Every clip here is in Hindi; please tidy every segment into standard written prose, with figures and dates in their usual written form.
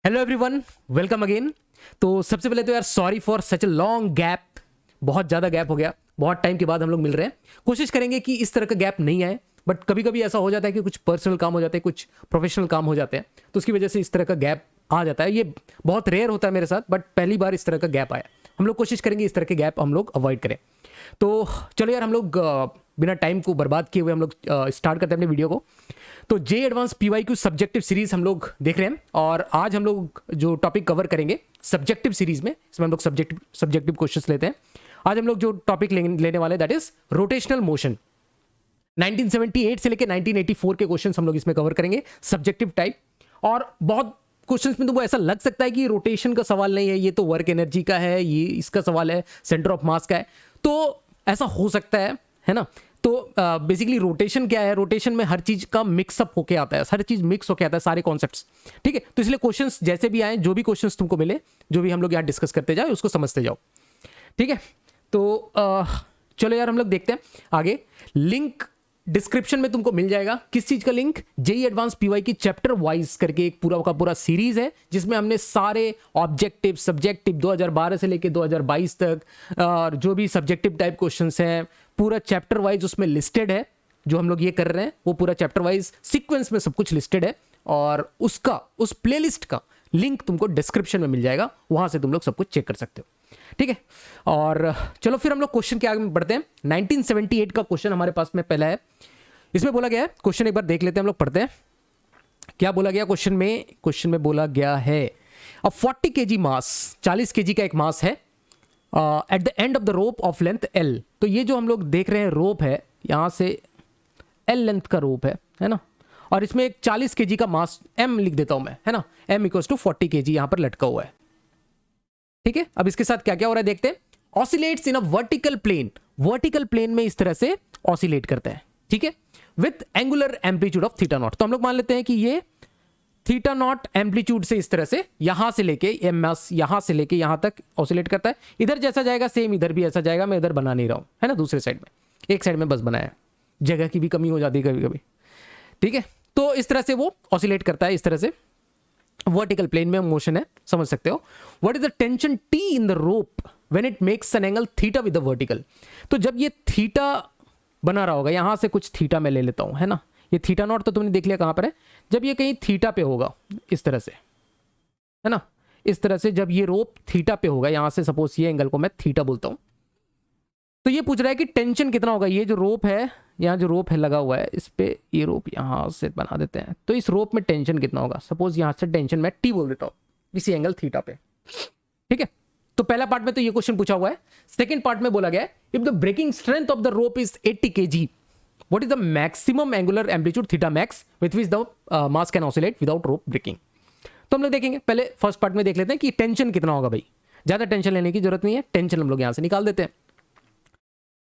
Hello everyone, welcome again. तो सबसे पहले तो यार sorry for such a long gap. बहुत ज़्यादा गैप हो गया, बहुत टाइम के बाद हम लोग मिल रहे हैं। कोशिश करेंगे कि इस तरह का गैप नहीं आए, बट कभी कभी ऐसा हो जाता है कि कुछ पर्सनल काम हो जाते हैं, कुछ प्रोफेशनल काम हो जाते हैं, तो उसकी वजह से इस तरह का गैप आ जाता है। ये बहुत रेयर होता है मेरे साथ, बट पहली बार इस तरह का गैप आया। हम लोग कोशिश करेंगे इस तरह के गैप हम लोग अवॉइड करें। तो चलो यार, हम लोग बिना टाइम को बर्बाद किए हुए हम लोग स्टार्ट करते हैं अपने वीडियो को। तो जे एडवांस पीवाईक्यू सब्जेक्टिव सीरीज हम लोग देख रहे हैं, और आज हम लोग जो टॉपिक कवर करेंगे सब्जेक्टिव सीरीज में, इसमें हम लोग सब्जेक्टिव क्वेश्चंस लेते हैं। आज हम लोग जो टॉपिक लेने वाले दैट इज रोटेशनल मोशन। 1978 से लेकर 1984 के क्वेश्चंस हम लोग इसमें कवर करेंगे, सब्जेक्टिव टाइप। और बहुत क्वेश्चंस में तुमको ऐसा लग सकता है कि रोटेशन का सवाल नहीं है, ये तो वर्क एनर्जी का है, ये इसका सवाल है, सेंटर ऑफ मास का है। तो ऐसा हो सकता है ना। तो बेसिकली रोटेशन क्या है, रोटेशन में हर चीज का मिक्सअप होके आता है, हर चीज मिक्स होके आता है, सारे कॉन्सेप्ट्स। ठीक है, तो इसलिए क्वेश्चंस जैसे भी आए, जो भी क्वेश्चंस तुमको मिले, जो भी हम लोग यहाँ डिस्कस करते जाए, उसको समझते जाओ। ठीक है, तो चलो यार हम लोग देखते हैं आगे। लिंक डिस्क्रिप्शन में तुमको मिल जाएगा। किस चीज का लिंक? जेई एडवांस पीवाई की चैप्टर वाइज करके एक पूरा का पूरा सीरीज है, जिसमें हमने सारे ऑब्जेक्टिव सब्जेक्टिव 2012 से लेके 2022 तक और जो भी सब्जेक्टिव टाइप क्वेश्चंस हैं पूरा चैप्टर वाइज उसमें लिस्टेड है। जो हम लोग ये कर रहे हैं वो पूरा चैप्टर वाइज सीक्वेंस में सब कुछ लिस्टेड है, और उसका उस प्लेलिस्ट का लिंक तुमको डिस्क्रिप्शन में मिल जाएगा, वहां से तुम लोग सब कुछ चेक कर सकते हो। ठीक है, और चलो फिर हम लोग क्वेश्चन के आगे बढ़ते हैं। 1978 का क्वेश्चन हमारे पास में पहला है। इसमें बोला गया है, क्वेश्चन एक बार देख लेते हैं हम लोग, पढ़ते हैं क्या बोला गया क्वेश्चन में। क्वेश्चन में बोला गया है अ 40 kg मास, 40 kg का एक मास है at the end of the rope of length L। तो ये जो हम लोग देख रहे हैं रोप है, यहां से L लेंथ का रोप है ना, और इसमें एक 40 kg का मास M लिख देता हूं मैं, है ना। M इक्वल्स टू 40 kg यहां पर लटका हुआ है। ठीक है, अब इसके साथ क्या क्या हो रहा है देखते हैं। Oscillates in a vertical plane, vertical plane में इस तरह से ऑसिलेट करता है। ठीक है, with angular amplitude of theta naught. तो हम लोग मान लेते हैं कि ये थीटा नॉट एम्पलीट्यूड से इस तरह से यहां से लेके एमएस यहां से लेके यहां तक ऑसिलेट करता है। इधर जैसा जाएगा सेम इधर भी ऐसा जाएगा। मैं इधर बना नहीं रहा हूं, है ना, दूसरे साइड में, एक साइड में बस बनाया है, जगह की भी कमी हो जाती है कभी कभी। ठीक है, तो इस तरह से वो ऑसिलेट करता है, इस तरह से वर्टिकल प्लेन में मोशन है, समझ सकते हो। What is the tension T in the rope when it makes an angle theta with the vertical. तो जब ये थीटा बना रहा होगा, यहां से कुछ थीटा मैं ले लेता हूं, है ना। ये थीटा नॉट तो तुमने देख लिया कहां पर है। जब ये कहीं थीटा पे होगा इस तरह से, है ना, इस तरह से जब ये रोप थीटा पे होगा, यहां से सपोज ये एंगल को मैं थीटा बोलता हूं, तो ये पूछ रहा है कि टेंशन कितना होगा। ये जो रोप है, यहाँ जो रोप है लगा हुआ है, इस पे ये रोप यहां से बना देते हैं, तो इस रोप में टेंशन कितना होगा। सपोज यहां से टेंशन मैं टी बोल देता हूं इसी एंगल थीटा पे। ठीक है, तो पहला पार्ट में तो ये क्वेश्चन पूछा हुआ है। सेकंड पार्ट में बोला गया है if the breaking strength of the rope is 80 kg, what is the maximum angular amplitude theta max with which the mass can oscillate without rope breaking। तो हम लोग देखेंगे, पहले फर्स्ट पार्ट में देख लेते हैं कि टेंशन कितना होगा। भाई ज्यादा टेंशन लेने की जरूरत नहीं है, टेंशन हम लोग यहां से निकाल देते हैं।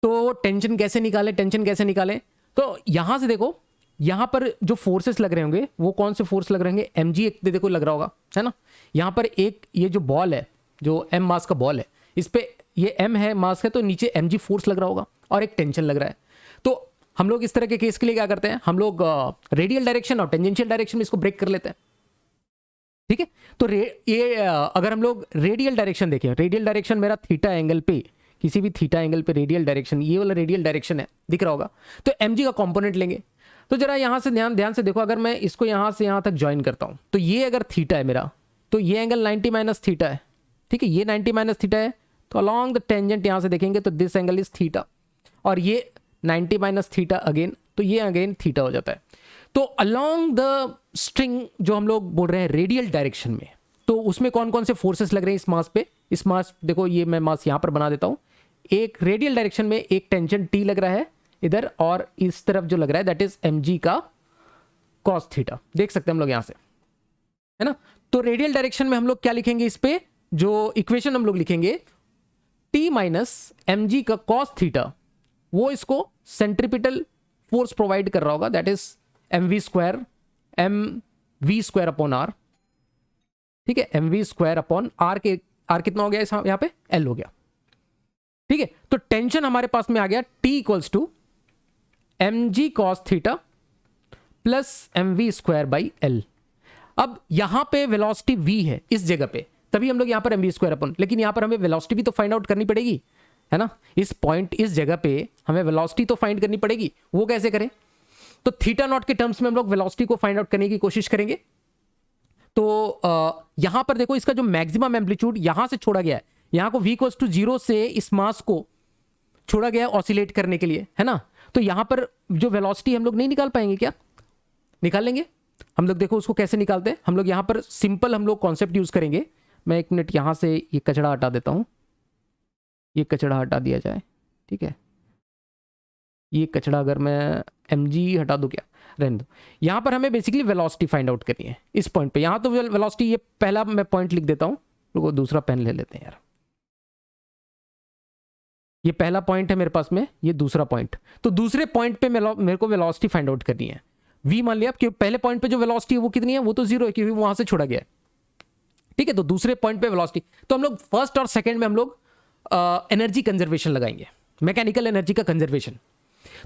तो टेंशन कैसे निकालें, टेंशन कैसे निकालें, तो यहां से देखो, यहां पर जो फोर्सेस लग रहे होंगे वो कौन से फोर्स लग रहे होंगे। mg एक देखो लग रहा होगा, है ना। यहां पर एक ये जो बॉल है, जो m मास का बॉल है, इस पे ये m है मास है, तो नीचे mg फोर्स लग रहा होगा और एक टेंशन लग रहा है। तो हम लोग इस तरह के केस के लिए क्या करते हैं, हम लोग रेडियल डायरेक्शन और टेंजेंशियल डायरेक्शन में इसको ब्रेक कर लेते हैं। ठीक है, तो ये अगर हम लोग रेडियल डायरेक्शन देखें, रेडियल डायरेक्शन मेरा थीटा एंगल पे, किसी भी थीटा एंगल पे रेडियल डायरेक्शन, ये वाला रेडियल डायरेक्शन है, दिख रहा होगा। तो mg का कंपोनेंट लेंगे। तो जरा यहां से ध्यान से देखो, अगर मैं इसको यहां से यहां तक ज्वाइन करता हूं, तो ये अगर थीटा है मेरा, तो ये एंगल 90 माइनस थीटा है। ठीक है, ये 90 माइनस थीटा है, तो अलॉन्ग द टेंजेंट यहां से देखेंगे तो दिस एंगल इज थीटा, और ये 90 माइनस थीटा अगेन, तो ये अगेन थीटा हो जाता है। तो अलोंग द स्ट्रिंग जो हम लोग बोल रहे हैं रेडियल डायरेक्शन में, तो उसमें कौन कौन से फोर्सेस लग रहे हैं इस मास पे। इस मास देखो, ये मैं मास यहां पर बना देता हूं। एक रेडियल डायरेक्शन में एक टेंशन टी लग रहा है इधर, और इस तरफ जो लग रहा है दैट इज mg का कॉस थीटा, देख सकते हैं हम लोग यहां से, है ना। तो रेडियल डायरेक्शन में हम लोग क्या लिखेंगे, इस पे जो इक्वेशन हम लोग लिखेंगे t माइनस mg का कॉस थीटा, वो इसको सेंट्रीपिटल फोर्स प्रोवाइड कर रहा होगा, that is mv square upon r। ठीक है, mv स्क्वायर अपॉन r के r कितना हो गया यहां पे, l हो गया। ठीक है, तो टेंशन हमारे पास में आ गया t equals to mg cos theta plus mv square by l। अब यहां पे वेलोसिटी v है इस जगह पे, तभी हम लोग यहां पर mv स्क्वायर अपन, लेकिन यहां पर हमें वेलोसिटी भी तो फाइंड आउट करनी पड़ेगी, है ना। इस पॉइंट, इस जगह पे हमें वेलोसिटी तो फाइंड करनी पड़ेगी। वो कैसे करें? तो थीटा नॉट के टर्म्स में हम लोग वेलोसिटी को फाइंड आउट करने की कोशिश करेंगे। तो यहां पर देखो, इसका जो मैक्सिमम एम्पलीट्यूड यहां से छोड़ा गया है, यहां को v इक्वल्स टू 0 से इस मास को छोड़ा गया ऑसिलेट करने के लिए, है ना। तो यहां पर जो वेलोसिटी हम लोग नहीं निकाल पाएंगे क्या? निकाल लेंगे हम लोग। देखो उसको कैसे निकालते हैं हम लोग। यहां पर सिंपल हम लोग कॉन्सेप्ट यूज करेंगे। मैं एक मिनट यहां से ये कचड़ा हटा देता हूं, ये कचड़ा हटा दिया जाए, ठीक है। ये कचड़ा अगर मैं mg हटा दूं, क्या रहने दो। यहां पर हमें बेसिकली वेलोसिटी फाइंड आउट करनी है इस पॉइंट पे। यहां तो वेलोसिटी, ये पहला मैं पॉइंट लिख देता हूं, रुको दूसरा पेन ले लेते हैं यार। ये पहला पॉइंट है मेरे पास में, ये दूसरा पॉइंट। तो दूसरे पॉइंट पे मेरे को वेलोसिटी फाइंड आउट करनी है। v मान लिया कि पहले पॉइंट पे जो वेलोसिटी है वो कितनी है, वो तो 0 है क्योंकि वहां से छोड़ा गया है, ठीक है। तो दूसरे पॉइंट पे वेलोसिटी, तो हम लोग फर्स्ट और सेकंड में हम लोग एनर्जी कंजर्वेशन लगाएंगे, मैकेनिकल एनर्जी का कंजर्वेशन।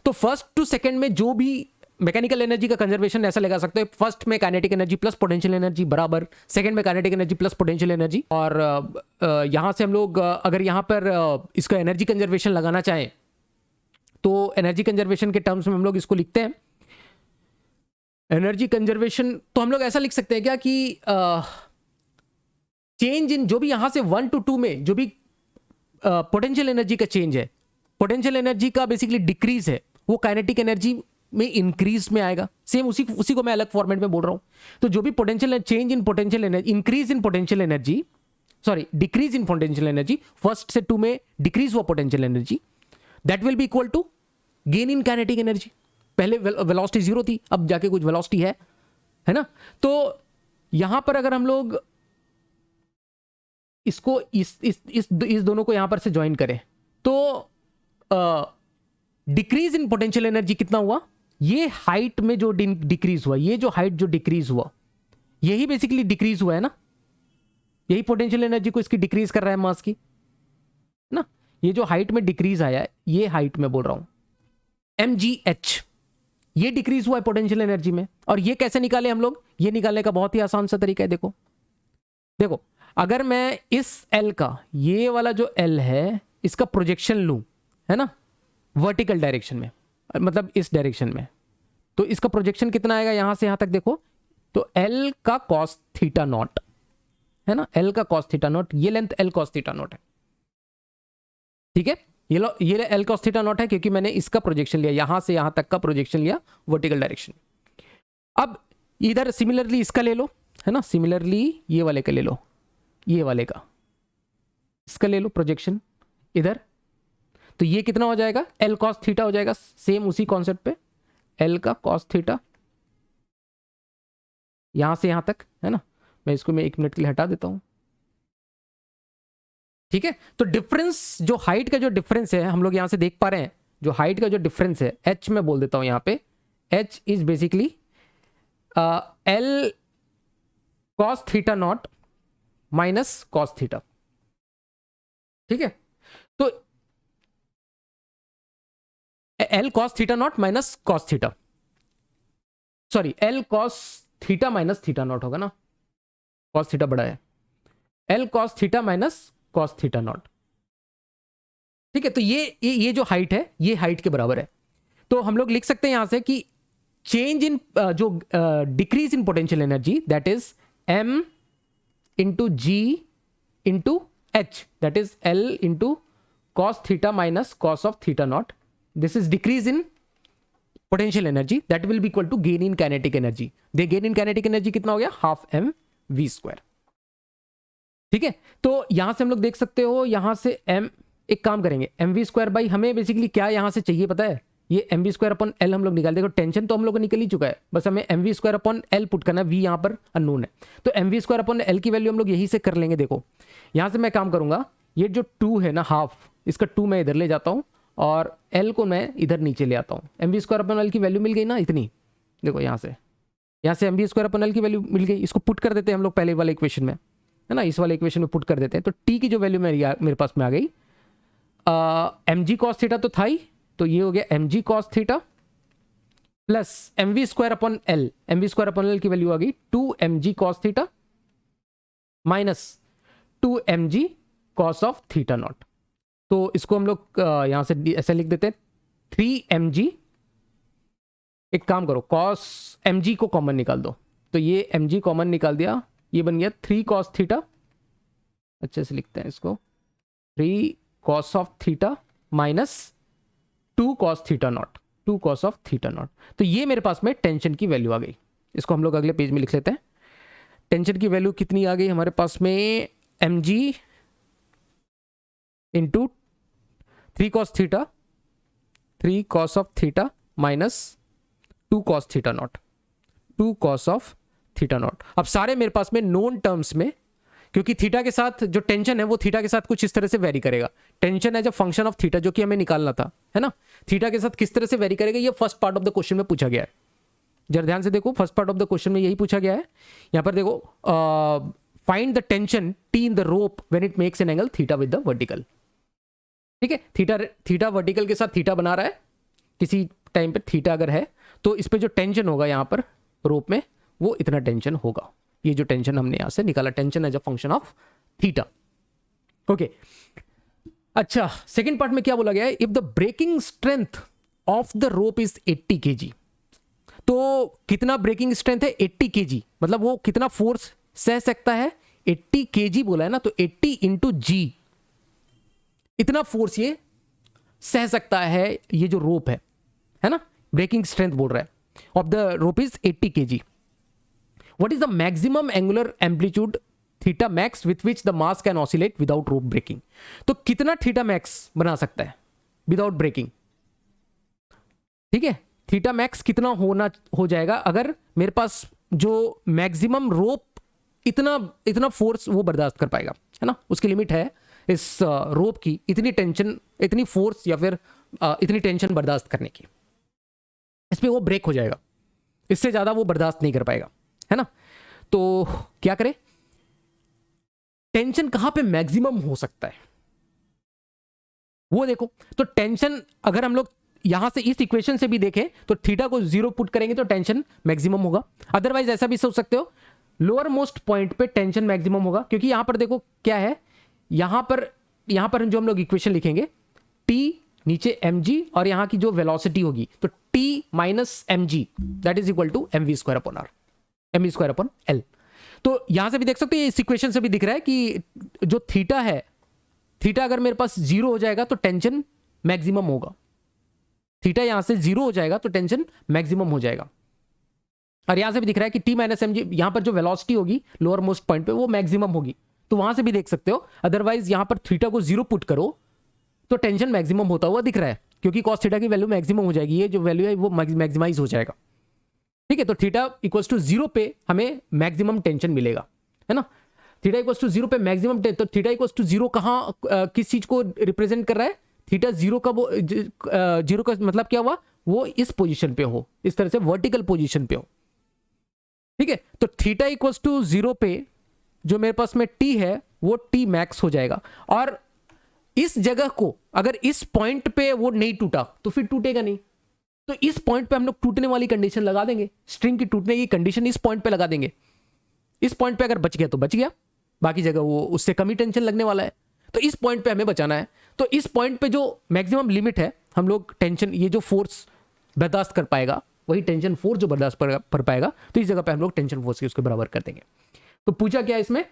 तो फर्स्ट टू सेकंड में जो भी मैकेनिकल एनर्जी का कंजर्वेशन ऐसा लगा सकते हैं, फर्स्ट में kinetic energy plus potential energy बराबर सेकंड में kinetic energy plus potential energy. और यहां से हम लोग अगर यहां पर इसका एनर्जी कंजर्वेशन लगाना चाहें तो एनर्जी कंजर्वेशन के टर्म्स में हम लोग इसको लिखते हैं। एनर्जी कंजर्वेशन तो हम लोग ऐसा लिख सकते हैं क्या कि चेंज इन, जो भी यहां से 1 to 2 में जो भी पोटेंशियल एनर्जी का चेंज है, पोटेंशियल एनर्जी का बेसिकली डिक्रीज है, वो काइनेटिक एनर्जी में इंक्रीज में आएगा। सेम उसी को मैं अलग फॉर्मेट में बोल रहा हूं। तो जो भी potential change in potential energy, increase in potential energy, sorry decrease in potential energy, first से 2 में डिक्रीज हुआ potential energy, that will be equal to gain in kinetic energy. पहले वेलोसिटी 0 थी, अब जाके कुछ वेलोसिटी है ना। तो यहां पर अगर हम लोग इसको इस दोनों को यहां पर से ज्वाइन करें तो डिक्रीज इन पोटेंशियल एनर्जी कितना हुआ, ये हाइट में जो डिक्रीज हुआ, ये जो हाइट जो डिक्रीज हुआ, यही बेसिकली डिक्रीज हुआ है ना। यही पोटेंशियल एनर्जी को इसकी डिक्रीज कर रहा है मास की ना। ये जो हाइट में डिक्रीज आया है, ये हाइट में बोल रहा हूं mgh, ये डिक्रीज हुआ है पोटेंशियल एनर्जी में। और ये कैसे निकाले हम लोग? ये निकालने का बहुत ही आसान सा तरीका है। देखो अगर मैं इस L का, ये वाला जो L है, इसका प्रोजेक्शन लूं, है ना, वर्टिकल डायरेक्शन में, मतलब इस डायरेक्शन में, तो इसका प्रोजेक्शन कितना आएगा यहां से यहां तक देखो, तो L का cos थीटा नॉट, है ना, L का cos थीटा नॉट, ये length L cos theta naught है, ठीक है। ये L cos थीटा नॉट है क्योंकि मैंने इसका प्रोजेक्शन लिया, यहां से यहां तक का प्रोजेक्शन लिया वर्टिकल डायरेक्शन। अब इधर सिमिलरली इसका ले लो, है ना, सिमिलरली ये वाले का ले लो, ये वाले का, इसका ले लो प्रोजेक्शन इधर, तो ये कितना हो जाएगा, L cos थीटा हो जाएगा। सेम उसी कॉन्सेप्ट पे L का cos थीटा यहां से यहां तक, है ना। मैं इसको 1 मिनट के लिए हटा देता हूं, ठीक है। तो डिफरेंस, जो हाइट का जो डिफरेंस है, हम लोग यहां से देख पा रहे हैं, जो हाइट का जो डिफरेंस है h में बोल देता हूं यहां पे, h is basically L cos theta naught minus cos theta, ठीक है। तो L cos theta naught minus cos theta, sorry L cos theta minus theta naught होगा ना, cos थीटा बड़ा है, L cos theta minus cos theta naught, ठीक है। तो ये जो हाइट है, ये हाइट के बराबर है। तो हम लोग लिख सकते हैं यहां से कि चेंज इन, जो decrease in potential energy, that is m into g into h, that is L into cos theta minus cos of theta naught, this is decrease in potential energy, that will be equal to gain in kinetic energy. The gain in kinetic energy कितना हो गया, हाफ mv स्क्वायर, ठीक है। तो यहां से हम लोग देख सकते हो, यहां से m, एक काम करेंगे, mv स्क्वायर बाई, हमें बेसिकली क्या यहां से चाहिए पता है, ये mv स्क्वायर अपॉन l हम लोग निकाल देंगे। टेंशन तो हम लोग को निकल ही चुका है, बस हमें mv square upon l put करना है, v यहां पर अननोन है, तो mv स्क्वायर अपॉन l की वैल्यू हम लोग यही से कर लेंगे। देखो यहां से मैं काम करूंगा, ये जो 2 है ना हाफ, इसका 2 मैं इधर ले जाता हूं और l को मैं इधर नीचे ले आता हूं। mv स्क्वायर अपॉन l की वैल्यू मिल गई ना इतनी, देखो यहां से mv स्क्वायर अपॉन l की वैल्यू मिल गई। इसको पुट कर देते हैं हम लोग पहले वाले इक्वेशन में, है ना, इस वाले इक्वेशन में पुट कर देते हैं। तो t की जो वैल्यू मेरे पास में आ गई, mg cos थीटा तो था ही, तो ये हो गया mg cos theta plus m v square upon l, m v square upon l की वैल्यू आ गई 2mg cos theta minus 2mg cos of theta naught. तो इसको हम लोग यहां से ऐसे लिख देते हैं 3mg, एक काम करो cos mg को कॉमन निकाल दो, तो ये mg कॉमन निकाल दिया, ये बन गया 3 cos थीटा, अच्छे से लिखते हैं इसको 3 cos of theta minus 2 cos theta naught, 2 cos of theta naught. तो ये मेरे पास में टेंशन की वैल्यू आ गई। इसको हम लोग अगले पेज में लिख लेते हैं। टेंशन की वैल्यू कितनी आ गई हमारे पास में, mg into 3 cos theta, 3 cos of theta minus 2 cos theta naught, 2 cos of theta not. अब सारे मेरे पास में नोन टर्म्स में, क्योंकि थीटा के साथ जो टेंशन है वो थीटा के साथ कुछ इस तरह से वेरी करेगा। Tension as a function of theta जो कि हमें निकालना था, है ना, थीटा के साथ किस तरह से वेरी करेगा, ये first part of the question में पूछा गया है। जरा ध्यान से देखो, first part of the question में यही पूछा गया है। यहां पर देखो, find the tension T in the rope when it makes an angle theta with the vertical. ठीक है, थीटा वर्टिकल के साथ थीटा बना रहा है, किसी टाइम पे थीटा अगर है तो इस पे जो टेंशन होगा यहां पर रोप में, वो इतना टेंशन होगा। ये जो टेंशन हमने यहां से निकाला, tension as a function of theta. Okay, अच्छा, सेकंड पार्ट में क्या बोला गया है, if the breaking strength of the rope is 80 kg, तो कितना ब्रेकिंग स्ट्रेंथ है 80 kg, मतलब वो कितना फोर्स सह सकता है, 80 kg बोला है ना, तो 80 इंटू जी, इतना फोर्स ये सह सकता है, ये जो रोप है ना, ब्रेकिंग स्ट्रेंथ बोल रहा है of the rope is 80 kg। What is the maximum angular amplitude theta max with which the mass can oscillate without rope breaking? तो कितना थीटा मैक्स बना सकता है विदाउट ब्रेकिंग? ठीक है, थीटा मैक्स कितना हो जाएगा अगर मेरे पास जो मैक्सिमम रोप इतना फोर्स वो बर्दाश्त कर पाएगा, है ना, उसकी लिमिट है इस रोप की, इतनी टेंशन, इतनी फोर्स या फिर इतनी टेंशन बर्दाश्त करने की, इस पे वो ब्रेक हो जाएगा, इससे ज्यादा वो बर्दाश्त नहीं कर पाएगा, है ना। तो क्या करें, टेंशन कहां पे मैक्सिमम हो सकता है वो देखो। तो टेंशन अगर हम लोग यहां से इस इक्वेशन से भी देखें तो थीटा को 0 पुट करेंगे तो टेंशन मैक्सिमम होगा। अदरवाइज ऐसा भी सोच सकते हो, लोअर मोस्ट पॉइंट पे टेंशन मैक्सिमम होगा, क्योंकि यहां पर देखो क्या है, यहां पर जो हम लोग इक्वेशन लिखेंगे, टी नीचे mg और यहां की जो वेलोसिटी होगी तो t minus mg that is equal to mv square upon r, mv square upon l। तो यहां से भी देख सकते हो, इस इक्वेशन से भी दिख रहा है कि जो थीटा है, थीटा अगर मेरे पास 0 हो जाएगा तो टेंशन मैक्सिमम होगा, थीटा यहां से 0 हो जाएगा तो टेंशन मैक्सिमम हो जाएगा। और यहां से भी दिख रहा है कि t माइनस mg, यहां पर जो वेलोसिटी होगी लोअर मोस्ट पॉइंट पे वो मैक्सिमम होगी, तो वहां से भी देख सकते हो। अदरवाइज यहां पर थीटा को 0 पुट करो तो टेंशन मैक्सिमम होता हुआ दिख रहा है, क्योंकि cos थीटा की वैल्यू मैक्सिमम हो जाएगी, ये जो वैल्यू है वो मैक्सिमाइज हो जाएगा। ठीक है, तो थीटा इक्वल्स टू 0 पे हमें मैक्सिमम टेंशन मिलेगा, है ना। थीटा इक्वल्स टू 0 पे मैक्सिमम, तो थीटा इक्वल्स टू 0 कहां किस चीज को रिप्रेजेंट कर रहा है, थीटा 0 का, वो 0 का मतलब क्या हुआ, वो इस पोजीशन पे हो, इस तरह से वर्टिकल पोजीशन पे हो। ठीक है, तो थीटा इक्वल्स टू 0 पे जो मेरे पास में t है वो t मैक्स हो जाएगा, और इस जगह को अगर इस पॉइंट पे वो नहीं टूटा तो फिर टूटेगा नहीं, तो इस पॉइंट पे हम लोग टूटने वाली कंडीशन लगा देंगे, स्ट्रिंग की टूटने की कंडीशन इस पॉइंट पे लगा देंगे। इस पॉइंट पे अगर बच गया तो बच गया, बाकी जगह वो उससे कम ही टेंशन लगने वाला है, तो इस पॉइंट पे हमें बचाना है। तो इस पॉइंट पे जो मैक्सिमम लिमिट है, हम लोग टेंशन, ये जो फोर्स बर्दाश्त कर पाएगा वही टेंशन फोर्स जो बर्दाश्त कर पाएगा, तो इस जगह पे हम लोग टेंशन फोर्स की उसके बराबर कर देंगे। तो पूछा क्या है इसमें,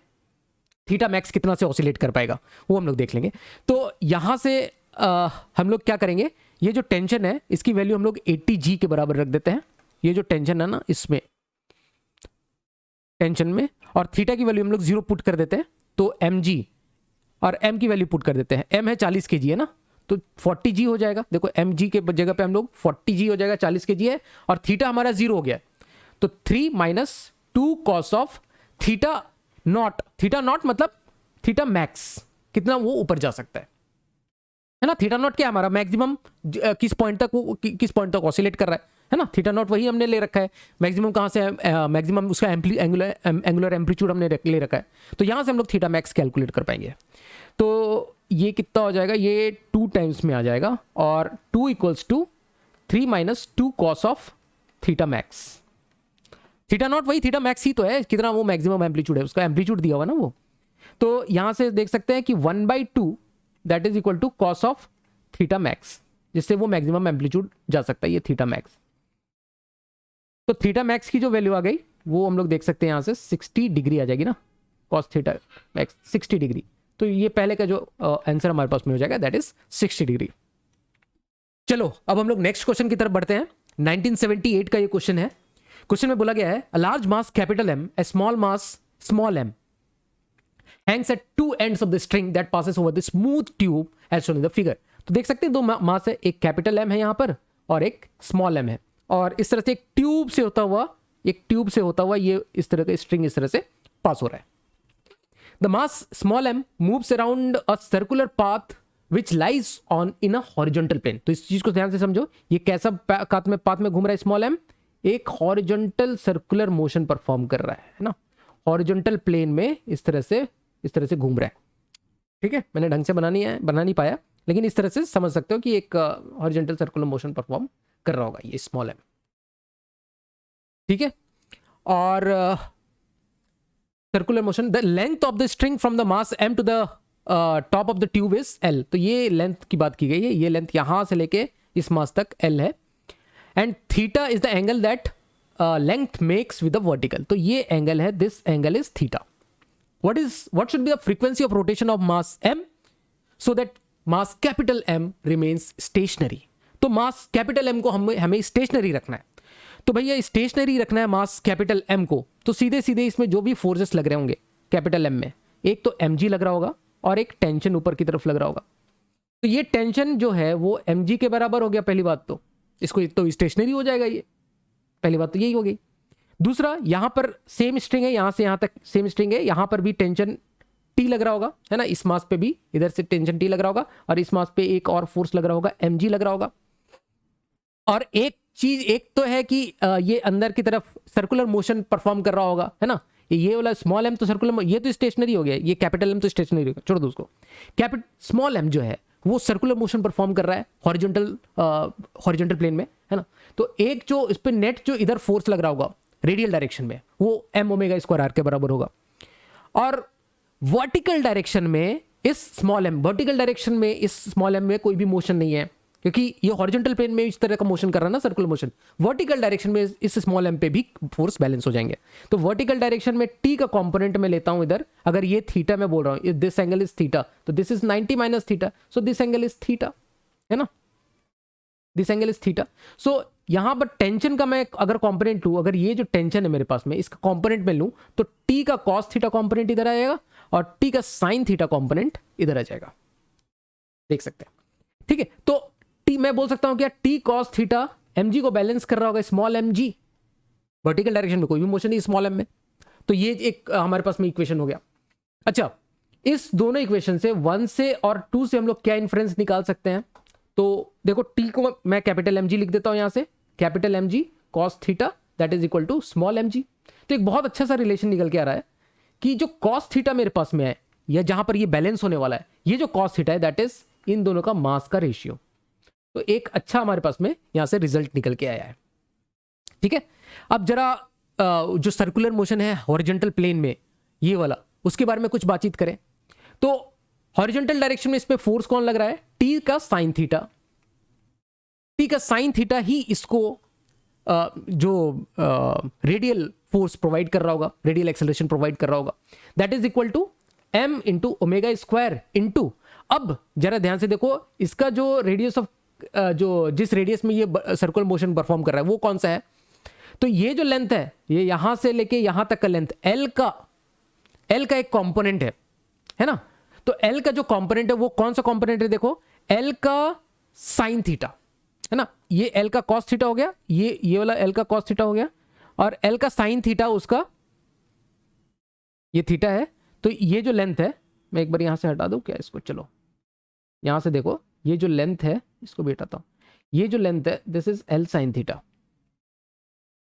थीटा मैक्स कितना से ऑसिलेट कर पाएगा, वो हम लोग देख लेंगे। तो यहां से हम लोग क्या करेंगे, ये जो टेंशन है इसकी वैल्यू हम लोग 80g के बराबर रख देते हैं, ये जो टेंशन है ना इसमें टेंशन में, और थीटा की वैल्यू हम लोग 0 पुट कर देते हैं, तो mg और m की वैल्यू पुट कर देते हैं। m है 40 kg है ना, तो 40g हो जाएगा। देखो mg के जगह पे हम लोग 40g हो जाएगा, 40 kg है, और थीटा हमारा 0 हो गया, तो 3 minus 2 cos of theta not, theta naught मतलब थीटा मैक्स, कितना वो ऊपर जा सकता है ना। थीटा नॉट क्या हमारा मैक्सिमम किस पॉइंट तक ऑसिलेट कर रहा है ना, थीटा नॉट वही हमने ले रखा है। मैक्सिमम कहां से है, मैक्सिमम उसका एंगुलर एम्पलीट्यूड हमने ले रखा है, तो यहां से हम लोग थीटा मैक्स कैलकुलेट कर पाएंगे। तो ये कितना हो जाएगा, ये 2 टाइम्स में आ जाएगा, और 2 equals to 3 minus 2 cos of theta max. Theta naught वही थीटा मैक्स ही तो है, कितना वो मैक्सिमम एम्पलीट्यूड है, उसका एम्पलीट्यूड दिया हुआ ना वो। तो यहां से देख सकते हैं कि 1/2 that is equal to cos of theta max, जिससे वो मैक्सिमम एम्पलीट्यूड जा सकता है, ये थीटा मैक्स। तो थीटा मैक्स की जो वैल्यू आ गई वो हम लोग देख सकते हैं यहां से 60 डिग्री आ जाएगी ना, कॉस थीटा मैक्स 60 डिग्री। तो ये पहले का जो आंसर हमारे पास में हो जाएगा दैट इज 60 डिग्री। चलो अब हम लोग नेक्स्ट क्वेश्चन की तरफ बढ़ते हैं। 1978 का ये क्वेश्चन है। क्वेश्चन में बोला गया है a large mass capital M, a small mass small m hangs at two ends of the string that passes over the smooth tube as shown in the figure। तो देख सकते हैं दो मास है, एक कैपिटल एम है यहां पर और एक स्मॉल एम है, और इस तरह से एक ट्यूब से होता हुआ ये इस तरह का स्ट्रिंग इस तरह से पास हो रहा है। The mass small m moves around a circular path which lies on in a horizontal plane. तो इस चीज को ध्यान से समझो, ये कैसा पाथ में घूम रहा है स्मॉल एम, एक हॉरिजॉन्टल सर्कुलर मोशन परफॉर्म कर रहा है ना, हॉरिजॉन्टल प्लेन में इस तरह से घूम रहा है। ठीक है, मैंने ढंग से बना नहीं पाया, लेकिन इस तरह से समझ सकते हो कि एक हॉरिजॉन्टल सर्कुलर मोशन परफॉर्म कर रहा होगा ये स्मॉल एम। ठीक है, और circular motion, the length of the string from the mass m to the top of the tube is l. तो ये लेंथ की बात की गई है, ये लेंथ यहां से लेके इस मास तक एल है। And theta is the angle that length makes with the vertical. तो ये एंगल है, this angle is theta. what should be the frequency of rotation of mass m so that mass capital M remains stationary। तो mass capital M को हमें stationary रखना है। तो भैया stationary रखना है mass capital M को, तो सीधे सीधे इसमें जो भी फोर्सेस लग रहे होंगे कैपिटल M में, एक तो mg लग रहा होगा और एक टेंशन ऊपर की तरफ लग रहा होगा। तो ये टेंशन जो है वो mg के बराबर हो गया पहली बात, तो इसको तो स्टेशनरी हो जाएगा, ये पहली बात तो यही हो गई। दूसरा, यहां पर सेम स्ट्रिंग है, यहां से यहां तक सेम स्ट्रिंग है, यहां पर भी टेंशन टी लग रहा होगा, है ना, इस मास पे भी इधर से टेंशन टी लग रहा होगा, और इस मास पे एक और फोर्स लग रहा होगा, mg लग रहा होगा। और एक चीज एक तो है कि ये अंदर की तरफ सर्कुलर मोशन परफॉर्म कर रहा होगा, है ना, ये वाला स्मॉल एम तो सर्कुलर, ये तो स्टेशनरी हो गया, ये कैपिटल एम तो स्टेशनरी हो गया, छोड़ दो उसको। स्मॉल एम जो है वो सर्कुलर मोशन परफॉर्म कर रहा है हॉरिजॉन्टल प्लेन में, है ना। तो एक जो इस पे नेट जो इधर फोर्स लग रहा होगा रेडियल डायरेक्शन में, वो एम ओमेगा स्क्वायर आर के बराबर होगा। और वर्टिकल डायरेक्शन में इस स्मॉल एम में कोई भी मोशन नहीं है, क्योंकि ये हॉरिजॉन्टल प्लेन में इस तरह का मोशन कर रहा है ना, सर्कुलर मोशन। वर्टिकल डायरेक्शन में इस स्मॉल एम पे भी फोर्स बैलेंस हो जाएंगे। तो वर्टिकल डायरेक्शन में टी का कंपोनेंट में लेता हूं इधर, अगर ये थीटा मैं बोल रहा हूं, दिस एंगल इज थीटा, तो this is 90 minus theta, so this angle is theta, है ना, दिस एंगल इज थीटा। सो यहां पर टेंशन का मैं अगर कंपोनेंट लूं, अगर ये जो टेंशन है मेरे पास में इसका कंपोनेंट में लूं, तो टी का कॉस थीटा कंपोनेंट इधर आ जाएगा और टी का साइन थीटा कंपोनेंट इधर आ जाएगा, देख सकते हैं। ठीक है, तो टी मैं बोल सकता हूं क्या, टी कॉस थीटा mg को बैलेंस कर रहा होगा स्मॉल mg, वर्टिकल डायरेक्शन में कोई भी मोशन नहीं स्मॉल m में। तो ये एक हमारे पास में इक्वेशन हो गया। अच्छा, इस दोनों इक्वेशन से 1 से और 2 से हम लोग क्या इन्फ्रेंस निकाल सकते हैं? तो देखो, टी को मैं कैपिटल mg लिख देता हूं यहां से, capital mg cos theta that is equal to small mg। तो एक बहुत अच्छा सा रिलेशन निकल के आ रहा है कि जो कॉस थीटा मेरे पास में है, या जहां पर ये बैलेंस होने वाला है, ये जो कॉस थीटा है दैट इज इन दोनों का मास का रेशियो। तो एक अच्छा हमारे पास में यहां से रिजल्ट निकल के आया है। ठीक है, अब जरा जो सर्कुलर मोशन है हॉरिजॉन्टल प्लेन में ये वाला, उसके बारे में कुछ बातचीत करें। तो हॉरिजॉन्टल डायरेक्शन में इस पे फोर्स कौन लग रहा है? टी का साइन थीटा। टी का साइन थीटा ही इसको जो रेडियल फोर्स प्रोवाइड कर रहा होगा, रेडियल एक्सेलरेशन प्रोवाइड कर रहा होगा, that is equal to m into omega square into, अब जरा ध्यान से देखो, इसका जो रेडियस ऑफ जो जिस रेडियस में ये सर्कुलर मोशन परफॉर्म कर रहा है वो कौन सा है? तो ये जो लेंथ है, ये यहां से लेके यहां तक का लेंथ एल का एक कंपोनेंट है ना। तो एल का जो कंपोनेंट है वो कौन सा कंपोनेंट है? देखो, एल का साइन थीटा, है ना, ये एल का कॉस थीटा हो गया, ये वाला एल का कॉस थीटा हो गया, और एल का साइन थीटा उसका ये थीटा है। तो ये जो लेंथ है, मैं एक बार यहां से हटा दूं क्या इसको, चलो यहां से देखो, ये जो लेंथ है इसको भी हटाता हूं, ये जो लेंथ है this is L sine theta,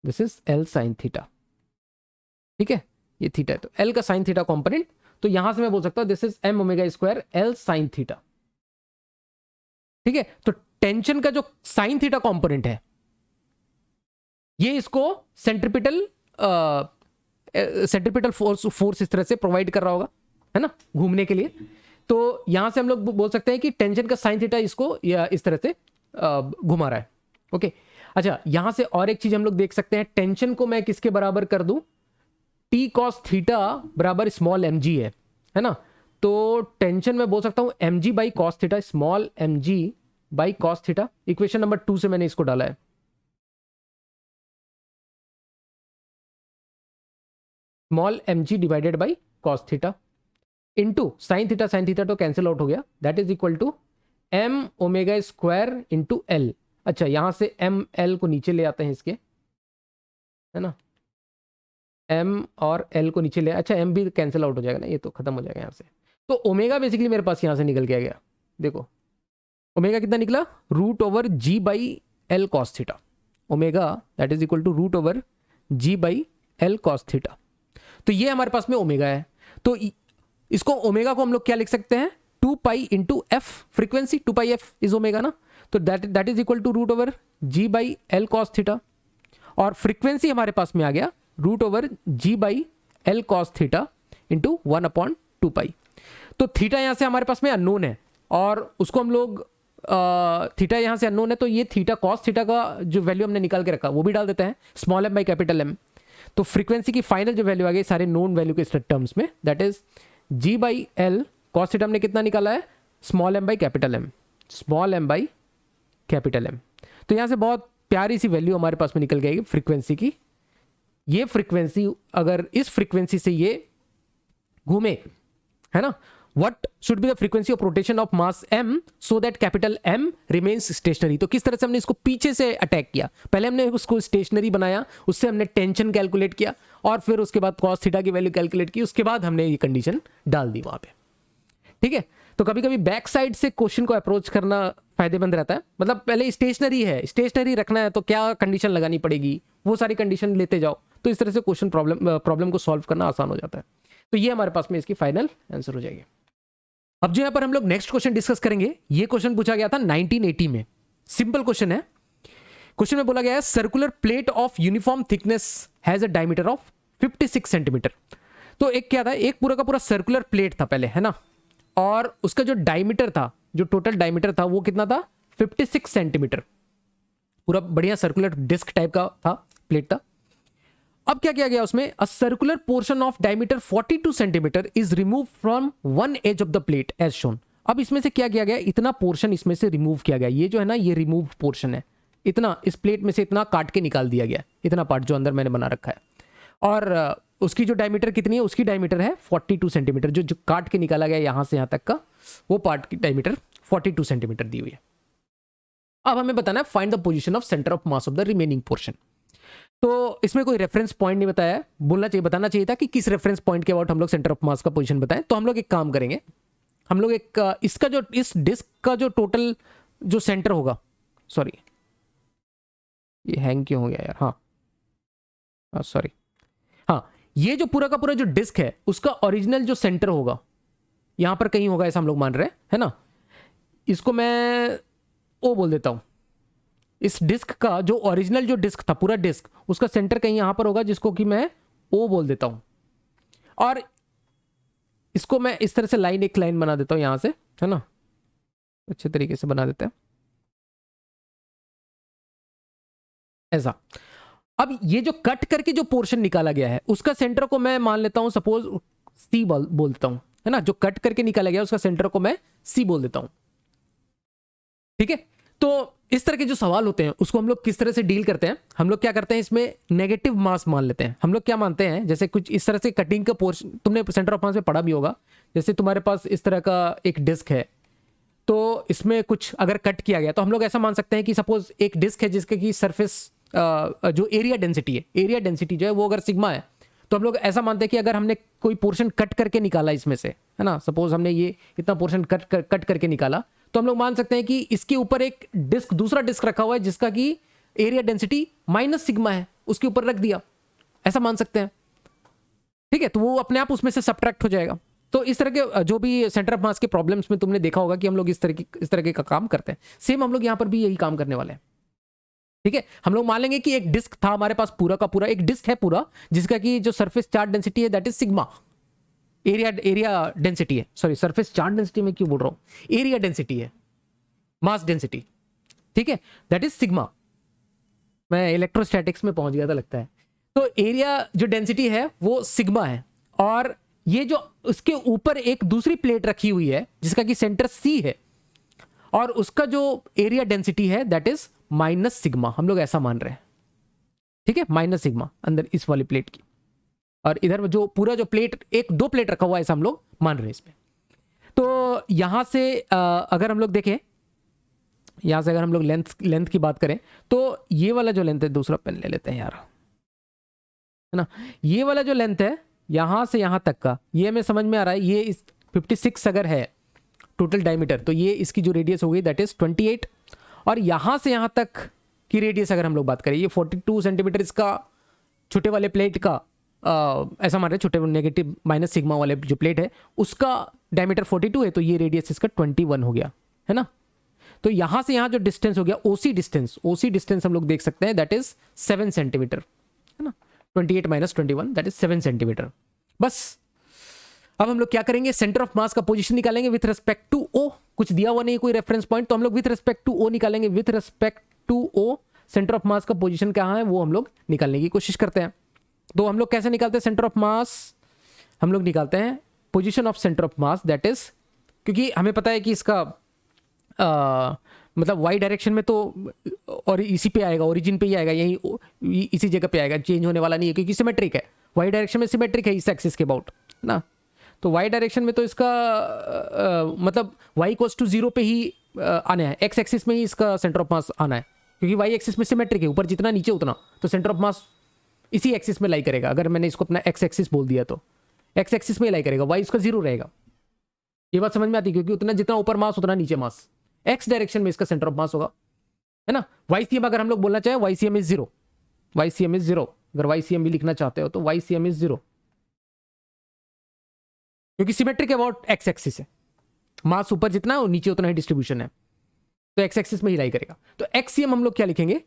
this is L sine theta. ठीक है, ये थीटा है, तो एल का साइन थीटा कंपोनेंट, तो यहां से मैं बोल सकता हूं this is m omega square l sine theta. ठीक है, तो टेंशन का जो साइन थीटा कंपोनेंट है ये इसको सेंट्रिपिटल फोर्स इस तरह से प्रोवाइड कर रहा होगा, है ना, घूमने के लिए। तो यहां से हम लोग बोल सकते हैं कि टेंशन का साइन थीटा इसको या इस तरह से घुमा रहा है। ओके, अच्छा, यहां से और एक चीज हम लोग देख सकते हैं, टेंशन को मैं किसके बराबर कर दूं, टी कॉस थीटा बराबर स्मॉल एम जी है ना। तो टेंशन में बोल सकता हूं m g by cos theta, small m g by cos theta. Equation number 2 से मैंने इसको डाला है, small m g divided by cos theta into sine theta तो कैंसिल आउट हो गया, that is equal to m omega square into l. अच्छा, यहां से एम एल को नीचे ले आते हैं इसके, है ना, एम और एल को नीचे ले, अच्छा एम भी कैंसिल आउट हो जाएगा ना, ये तो खत्म हो जाएगा यहाँ से। तो ओमेगा बेसिकली मेरे पास यहाँ से निकल के आ गया, देखो ओमेगा कितना निकला, root over g by l cos theta, omega that is equal to root over g by l cos theta. तो ये हमारे पास में ओमेगा है। तो इसको ओमेगा को हम लोग क्या लिख सकते हैं, 2 pi into f, frequency 2 pi f is omega ना, तो that is equal to root over g by l cos theta, और फ्रीक्वेंसी हमारे पास में आ गया root over g by l cos theta into 1/2 pi. तो थीटा यहां से हमारे पास में अननोन है, और उसको हम लोग थीटा यहां से अननोन है, तो ये थीटा कॉस थीटा का जो वैल्यू हमने निकाल के रखा वो भी डाल देते हैं, small m by capital M. तो फ्रीक्वेंसी की फाइनल जो वैल्यू आ गई सारे नोन वैल्यू के टर्म्स में, that is g by l cos theta हमने कितना निकाला है, small m by capital M, small m by capital M. तो यहां से बहुत प्यारी सी वैल्यू हमारे पास में निकल गई फ्रीक्वेंसी की। ये फ्रीक्वेंसी अगर इस फ्रीक्वेंसी से ये घूमे, है ना, what should be the frequency of rotation of mass m so that capital M remains stationary। तो किस तरह से हमने इसको पीछे से अटैक किया, पहले हमने उसको स्टेशनरी बनाया, उससे हमने टेंशन कैलकुलेट किया, और फिर उसके बाद cos थीटा की वैल्यू कैलकुलेट की, उसके बाद हमने ये कंडीशन डाल दी वहां पे। ठीक है, तो कभी कभी बैक साइड से क्वेश्चन को अप्रोच करना फायदेमंद रहता है, मतलब पहले स्टेशनरी है, स्टेशनरी रखना है तो क्या कंडीशन लगानी पड़ेगी, वो सारी कंडीशन लेते जाओ, तो इस तरह से क्वेश्चन प्रॉब्लम को सॉल्व करना आसान हो जाता है। तो ये हमारे पास में इसकी फाइनल आंसर हो जाएगी। अब जो यहां पर हम लोग नेक्स्ट क्वेश्चन डिस्कस करेंगे, ये क्वेश्चन पूछा गया था 1980 में, सिंपल क्वेश्चन है। क्वेश्चन में बोला गया है circular plate of uniform thickness has a diameter of 56 centimetre. तो एक क्या था, एक पूरा का पूरा सर्कुलर प्लेट था पहले, है ना, और उसका जो डायमीटर था, जो टोटल डायमीटर था वो कितना था, 56 सेंटीमीटर, पूरा बढ़िया सर्कुलर डिस्क टाइप का था, प्लेट था। अब क्या किया गया उसमें, a circular portion of diameter 42 centimetre is remove from one edge of the plate as shown. अब इसमें से क्या किया गया, इतना पोर्शन इसमें से रिमूव किया गया, ये जो है ना ये रिमूव पोर्शन है, इतना इस प्लेट में से इतना काट के निकाल दिया गया, इतना पार्ट जो अंदर मैंने बना रखा है, और उसकी जो डायमीटर कितनी है, उसकी डायमीटर है 42 सेंटीमीटर, जो काट के निकाला गया यहां से यहां तक का, वो पार्ट की डायमीटर 42 सेंटीमीटर दी हुई है। अब हमें बताना है find the position of centre of mass of the remaining portion. तो इसमें कोई रेफरेंस पॉइंट नहीं बताया है, बोलना चाहिए, बताना चाहिए था कि किस रेफरेंस पॉइंट के अबाउट हम लोग सेंटर ऑफ मास का पोजीशन बताएं। तो हम लोग एक काम करेंगे, हम लोग एक इसका जो इस डिस्क का जो टोटल जो सेंटर होगा, सॉरी ये हैंग क्यों हो गया यार, हाँ सॉरी, हाँ ये जो पूरा का पूरा जो डिस्क है उसका ओरिजिनल जो सेंटर होगा यहां पर कहीं होगा, ऐसा हम लोग मान रहे हैं, है ना। इसको मैं ओ बोल देता हूं, इस डिस्क का जो ओरिजिनल जो डिस्क था पूरा डिस्क, उसका सेंटर कहीं यहां पर होगा, जिसको कि मैं ओ बोल देता हूं, और इसको मैं इस तरह से लाइन, एक लाइन बना देता हूं यहां से, है ना, अच्छे तरीके से बना देते हैं ऐसा। अब ये जो कट करके जो पोर्शन निकाला गया है उसका सेंटर को मैं मान लेता हूं सपोज सी बोल देता हूं, है ना, जो कट करके निकाला गया उसका सेंटर को मैं सी बोल देता हूं। ठीक है, तो इस तरह के जो सवाल होते हैं उसको हम लोग किस तरह से डील करते हैं, हम लोग क्या करते हैं, इसमें नेगेटिव मास मान लेते हैं। हम लोग क्या मानते हैं, जैसे कुछ इस तरह से कटिंग का पोर्शन तुमने सेंटर ऑफ मास में पढ़ा भी होगा, जैसे तुम्हारे पास इस तरह का एक डिस्क है, तो इसमें कुछ अगर कट किया गया तो हम लोग ऐसा मान सकते हैं कि सपोज एक डिस्क है जिसके की सरफेस जो एरिया डेंसिटी है, एरिया डेंसिटी जो है वो अगर सिग्मा है, तो हम लोग ऐसा मानते हैं कि अगर हमने कोई पोर्शन कट करके निकाला इसमें से, है ना, सपोज हमने ये इतना पोर्शन कट करके निकाला, तो हम लोग मान सकते हैं कि इसके ऊपर एक डिस्क, दूसरा डिस्क रखा हुआ है जिसका कि एरिया डेंसिटी माइनस सिग्मा है, उसके ऊपर रख दिया, ऐसा मान सकते हैं। ठीक है, तो वो अपने आप उसमें से सब्ट्रैक्ट हो जाएगा। तो इस तरह के जो भी सेंटर ऑफ मास के प्रॉब्लम्स में तुमने देखा होगा कि हम लोग इस तरह के का काम करते हैं, सेम हम लोग यहाँ पर भी यही काम करने वाले हैं। ठीक है, हम लोग मान लेंगे कि एक डिस्क था हमारे पास, पूरा का पूरा एक डिस्क है पूरा, जिसका कि जो सरफेस चार्ज डेंसिटी है that is sigma, area density है, सॉरी सरफेस चार्ज डेंसिटी में क्यों बोल रहा हूं, एरिया डेंसिटी है, मास डेंसिटी, ठीक है, दैट इज सिग्मा। मैं इलेक्ट्रोस्टैटिक्स में पहुंच गया था लगता है। तो एरिया जो डेंसिटी है वो सिग्मा है, और ये जो उसके ऊपर एक दूसरी प्लेट रखी हुई है जिसका कि सेंटर सी है, और उसका जो एरिया डेंसिटी है दैट इज माइनस सिग्मा, हम लोग ऐसा मान रहे हैं, ठीक है, माइनस सिग्मा अंदर इस वाली प्लेट की, और इधर जो पूरा जो प्लेट, एक दो प्लेट रखा हुआ है ऐसा हम लोग मान रहे हैं इसमें। तो यहां से अगर हम लोग देखें, यहां से अगर हम लोग लेंथ की बात करें, तो ये वाला जो लेंथ है, दूसरा पेन ले लेते हैं यार, है ना, ये वाला जो लेंथ है यहां से यहां तक का, ये हमें समझ में आ रहा है, ये इस 56 अगर है टोटल डायमीटर, तो ये इसकी जो रेडियस हो गई दैट इज 28, और यहां से यहां तक की रेडियस अगर हम लोग बात करें, ये 42 सेंटीमीटर इसका छोटे वाले प्लेट का, ऐसा मान रहे छोटे नेगेटिव माइनस सिग्मा वाले जो प्लेट है उसका डायमीटर 42 है, तो ये रेडियस इसका 21 हो गया, है ना। तो यहां से यहां जो डिस्टेंस हो गया, ओसी डिस्टेंस हम लोग देख सकते हैं दैट इज 7 सेंटीमीटर, है ना, 28 माइनस 21 दैट इज 7 सेंटीमीटर। बस अब हम लोग क्या करेंगे, सेंटर ऑफ मास का पोजीशन निकालेंगे विथ रिस्पेक्ट टू ओ, कुछ दिया हुआ नहीं कोई रेफरेंस पॉइंट, तो हम लोग विथ रिस्पेक्ट टू ओ निकालेंगे, with respect to O centre of mass का पोजीशन कहां है वो हम लोग निकालने की कोशिश करते हैं। तो हम लोग कैसे निकालते हैं सेंटर ऑफ मास, हम लोग निकालते हैं position of centre of mass that is, क्योंकि हमें पता है कि इसका मतलब वाई डायरेक्शन में तो और इसी पे आएगा, ओरिजिन पे ही आएगा, यही इसी जगह पे आएगा, चेंज होने वाला नहीं है क्योंकि सिमेट्रिक है, वाई डायरेक्शन में सिमेट्रिक है इस एक्सिस के अबाउट ना। तो वाई डायरेक्शन में तो इसका मतलब वाई इक्वल्स टू 0 पे ही आना है, एक्स एक्सिस में ही इसका सेंटर ऑफ मास आना है, क्योंकि वाई एक्सिस में सिमेट्रिक है, ऊपर जितना नीचे उतना, तो सेंटर ऑफ मास इसी एक्सिस में लाई करेगा। अगर मैंने इसको अपना एक्स एक्सिस बोल दिया तो एक्स एक्सिस में लाई करेगा, वाई इसका 0 रहेगा। ये बात समझ में आती है, क्योंकि उतना जितना ऊपर मास उतना नीचे मास, एक्स डायरेक्शन में इसका सेंटर ऑफ मास होगा, है ना। वाईसीएम अगर हम लोग बोलना चाहे, वाईसीएम इज 0, वाईसीएम इज 0, अगर वाईसीएम भी लिखना चाहते हो तो वाईसीएम इज 0, क्योंकि सिमेट्रिक अबाउट एक्स एक्सिस है, मास ऊपर जितना है और नीचे उतना ही डिस्ट्रीब्यूशन है, तो एक्स एक्सिस में ही लाई करेगा। तो एक्सीएम हम लोग क्या लिखेंगे,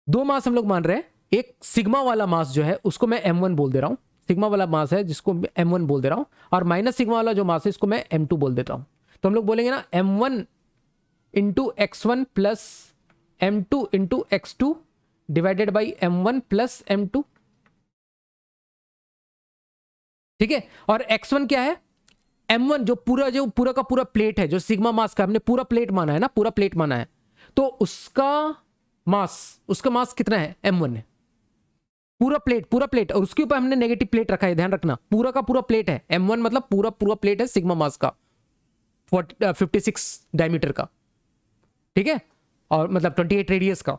दो मास हम लोग मान रहे हैं, एक सिग्मा वाला मास जो है उसको मैं m1 बोल दे रहा हूं, सिग्मा वाला मास है जिसको m1 बोल दे रहा हूं, और माइनस सिग्मा वाला जो मास है इसको मैं m2 बोल देता हूं। तो हम लोग बोलेंगे ना m1 into x1 plus m2 into x2 divided by m1 plus m2, ठीक है। और x1 क्या है, m1 जो पूरा का पूरा प्लेट है, जो सिग्मा मास का हमने पूरा प्लेट माना है ना, पूरा प्लेट माना है, तो उसका मास कितना है, m1 है, पूरा प्लेट, और उसके ऊपर हमने नेगेटिव प्लेट रखा है, ध्यान रखना पूरा का पूरा प्लेट है, m1 मतलब पूरा प्लेट है सिग्मा मास का 56 डायमीटर का, ठीक है, और मतलब 28 रेडियस का,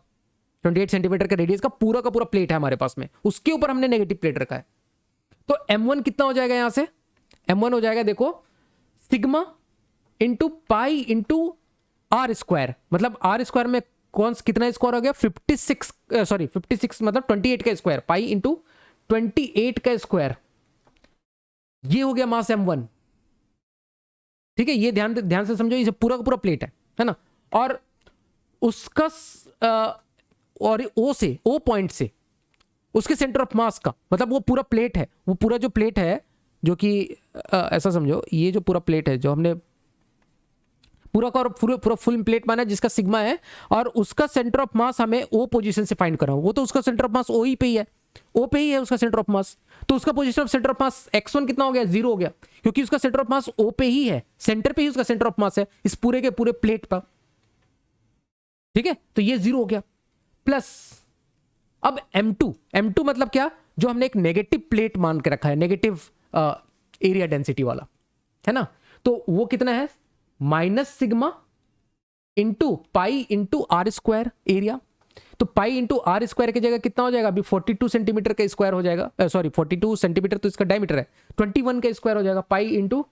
28 सेंटीमीटर का रेडियस का पूरा प्लेट है हमारे पास में, उसके ऊपर हमने नेगेटिव प्लेट रखा है। तो m1 कितना हो जाएगा, यहां से m1 हो जाएगा देखो sigma into pi into r square, मतलब आर स्क्वायर में कौन कितना स्क्वायर हो गया, 56 मतलब 28 का स्क्वायर, पाई इंटू 28 का स्क्वायर, ये हो गया मास m1, ठीक है। ये ध्यान से समझो, ये पूरा का पूरा प्लेट है ना, और उसका और ओ पॉइंट से उसके सेंटर ऑफ मास का, मतलब वो पूरा प्लेट है, वो पूरा जो प्लेट है जो कि ऐसा समझो, ये जो पूरा प्लेट है जो हमने पूरा फुल प्लेट माना जिसका सिग्मा है, और उसका सेंटर ऑफ मास हमें ओ पोजीशन से फाइंड करना, वो तो उसका सेंटर ऑफ मास ओ ही पे ही है, ओ पे ही है उसका सेंटर ऑफ मास, तो उसका position of centre of mass x1 कितना हो गया, 0 हो गया, क्योंकि उसका सेंटर ऑफ मास ओ पे ही है, सेंटर पे ही उसका सेंटर ऑफ मास है इस पूरे के पूरे प्लेट पर, ठीक है। तो ये 0 हो गया, प्लस अब m2 मतलब क्या, जो हमने एक नेगेटिव प्लेट मान के रखा है, नेगेटिव एरिया डेंसिटी वाला, है ना, तो वो कितना है, minus sigma into pi into r square area. तो पाई इंटू आर स्क्वायर की जगह कितना हो जाएगा, अभी 42 सेंटीमीटर का स्क्वायर हो जाएगा, सॉरी 42 सेंटीमीटर तो इसका डायमीटर है, 21 का स्क्वायर हो जाएगा, pi into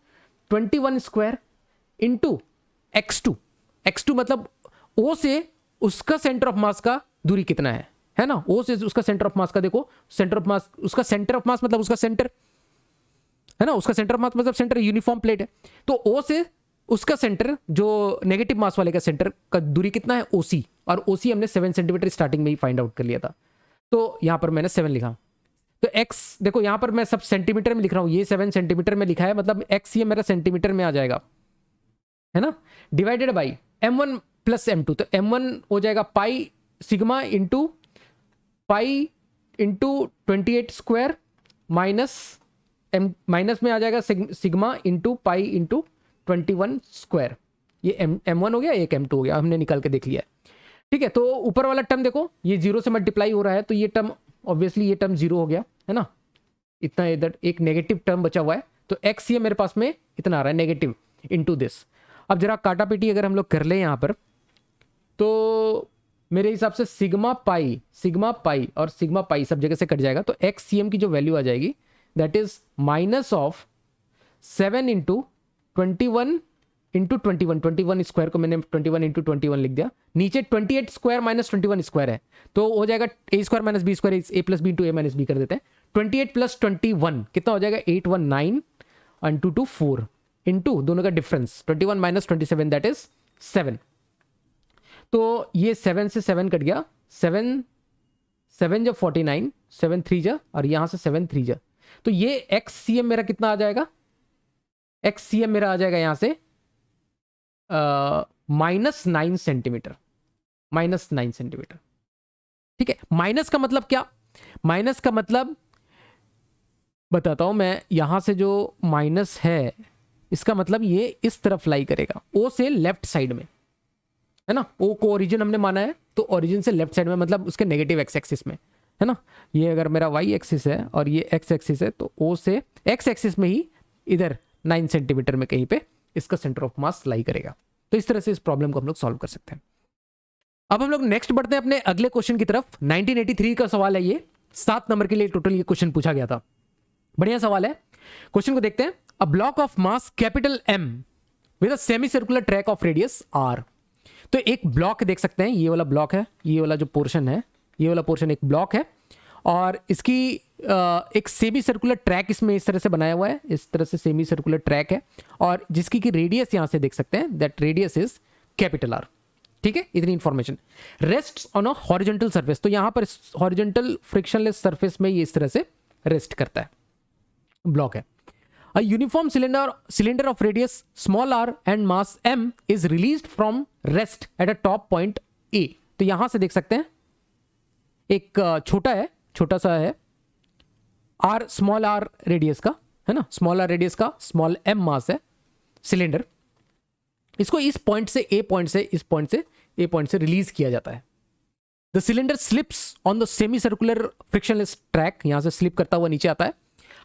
21 square into x2 मतलब ओ से उसका सेंटर ऑफ मास का दूरी कितना है ना, ओ से उसका सेंटर ऑफ मास का, देखो सेंटर ऑफ मास, उसका सेंटर ऑफ मास मतलब उसका सेंटर है ना, उसका सेंटर ऑफ मास मतलब सेंटर यूनिफॉर्म प्लेट है, तो ओ से उसका सेंटर जो नेगेटिव मास वाले का सेंटर का दूरी कितना है ओसी, और ओसी हमने 7 सेंटीमीटर स्टार्टिंग में ही फाइंड आउट कर लिया था, तो यहां पर मैंने 7 लिखा। तो एक्स देखो यहां पर मैं सब सेंटीमीटर में लिख रहा हूं, ये 7 सेंटीमीटर में लिखा है, मतलब एक्स ये मेरा सेंटीमीटर में आ जाएगा, है ना, divided by m1 plus m2, तो m1 हो जाएगा pi sigma into pi into 28 square minus minus में आ जाएगा sigma into pi into 21 square, ये m1 हो गया, एक m2 हो गया, हमने निकाल के देख लिया। ठीक है, तो ऊपर वाला टर्म देखो ये जीरो से मल्टीप्लाई हो रहा है, तो ये टर्म ऑब्वियसली ये टर्म जीरो हो गया, है ना, इतना इधर एक नेगेटिव टर्म बचा हुआ है, तो x ये मेरे पास में इतना आ रहा है नेगेटिव इंटू दिस। अब जरा काटा पीटी अगर हम लोग कर ले यहाँ पर, तो मेरे हिसाब से सिग्मा पाई और सिग्मा पाई सब जगह से कट जाएगा, तो एक्स सी एम की जो वैल्यू आ जाएगी that is minus of 7 into 21 into 21 square को मैंने 21 इंटू 21 लिख दिया, नीचे 28 स्क्वायर माइनस 21 स्क्वायर है, तो हो जाएगा ए स्क्वायर माइनस बी स्क्वायर, ए प्लस बी इंटू ए माइनस बी कर देते हैं, 28 प्लस 21 कितना हो जाएगा 819 एंड 2 4 इंटू दोनों का डिफरेंस 21 माइनस 27 दैट इज 7, तो ये 7 से 7 कट गया, 7 जब 49, 7 3 जा और यहां से 7 3 जा, तो ये एक्स सी एम मेरा कितना आ जाएगा, एक्स सी एम मेरा आ जाएगा यहां से -9 सेंटीमीटर, -9 सेंटीमीटर। ठीक है, माइनस का मतलब क्या, माइनस का मतलब बताता हूं मैं, यहां से जो माइनस है इसका मतलब ये इस तरफ लाई करेगा, ओ से लेफ्ट साइड में, है ना, ओ को ओरिजिन हमने माना है, तो ओरिजिन से लेफ्ट साइड में मतलब उसके नेगेटिव एक्स एक्सिस में, है ना, ये अगर मेरा वाई एक्सिस है और ये एक्स एक्सिस है, तो ओ से एक्स एक्सिस में ही इधर 9 सेंटीमीटर में कहीं पे इसका सेंटर ऑफ मास लाई करेगा। तो इस तरह से इस प्रॉब्लम को हम लोग सॉल्व कर सकते हैं। अब हम लोग नेक्स्ट बढ़ते हैं अपने अगले क्वेश्चन की तरफ। 1983 का सवाल है ये, 7 नंबर के लिए टोटल ये क्वेश्चन पूछा गया था, बढ़िया सवाल है। क्वेश्चन को देखते हैं। A block of mass capital M with a semi circular track of radius R। तो एक ब्लॉक देख सकते हैं, ये वाला ब्लॉक है, ये वाला जो पोर्शन है, ये वाला पोर्शन एक ब्लॉक है, और इसकी एक सेमी सर्कुलर ट्रैक इसमें इस तरह से बनाया हुआ है, इस तरह से सेमी सर्कुलर ट्रैक है, और जिसकी की रेडियस यहां से देख सकते हैं, that radius is capital R। ठीक है, इतनी information. Rest on a horizontal surface, तो यहां पर हॉरिजॉन्टल फ्रिक्शनलेस सरफेस में ये इस तरह से रेस्ट करता है, ब्लॉक है। A uniform cylinder of radius small r and mass m is released from rest at a top point A। तो यहां से देख सकते हैं एक छोटा सा है r स्मॉल r रेडियस का, है ना, स्मॉल r रेडियस का, स्मॉल m मास है सिलेंडर, इसको इस पॉइंट से A पॉइंट से इस पॉइंट से A पॉइंट से रिलीज किया जाता है। The cylinder slips on the semi circular frictionless track, यहां से स्लिप करता हुआ नीचे आता है।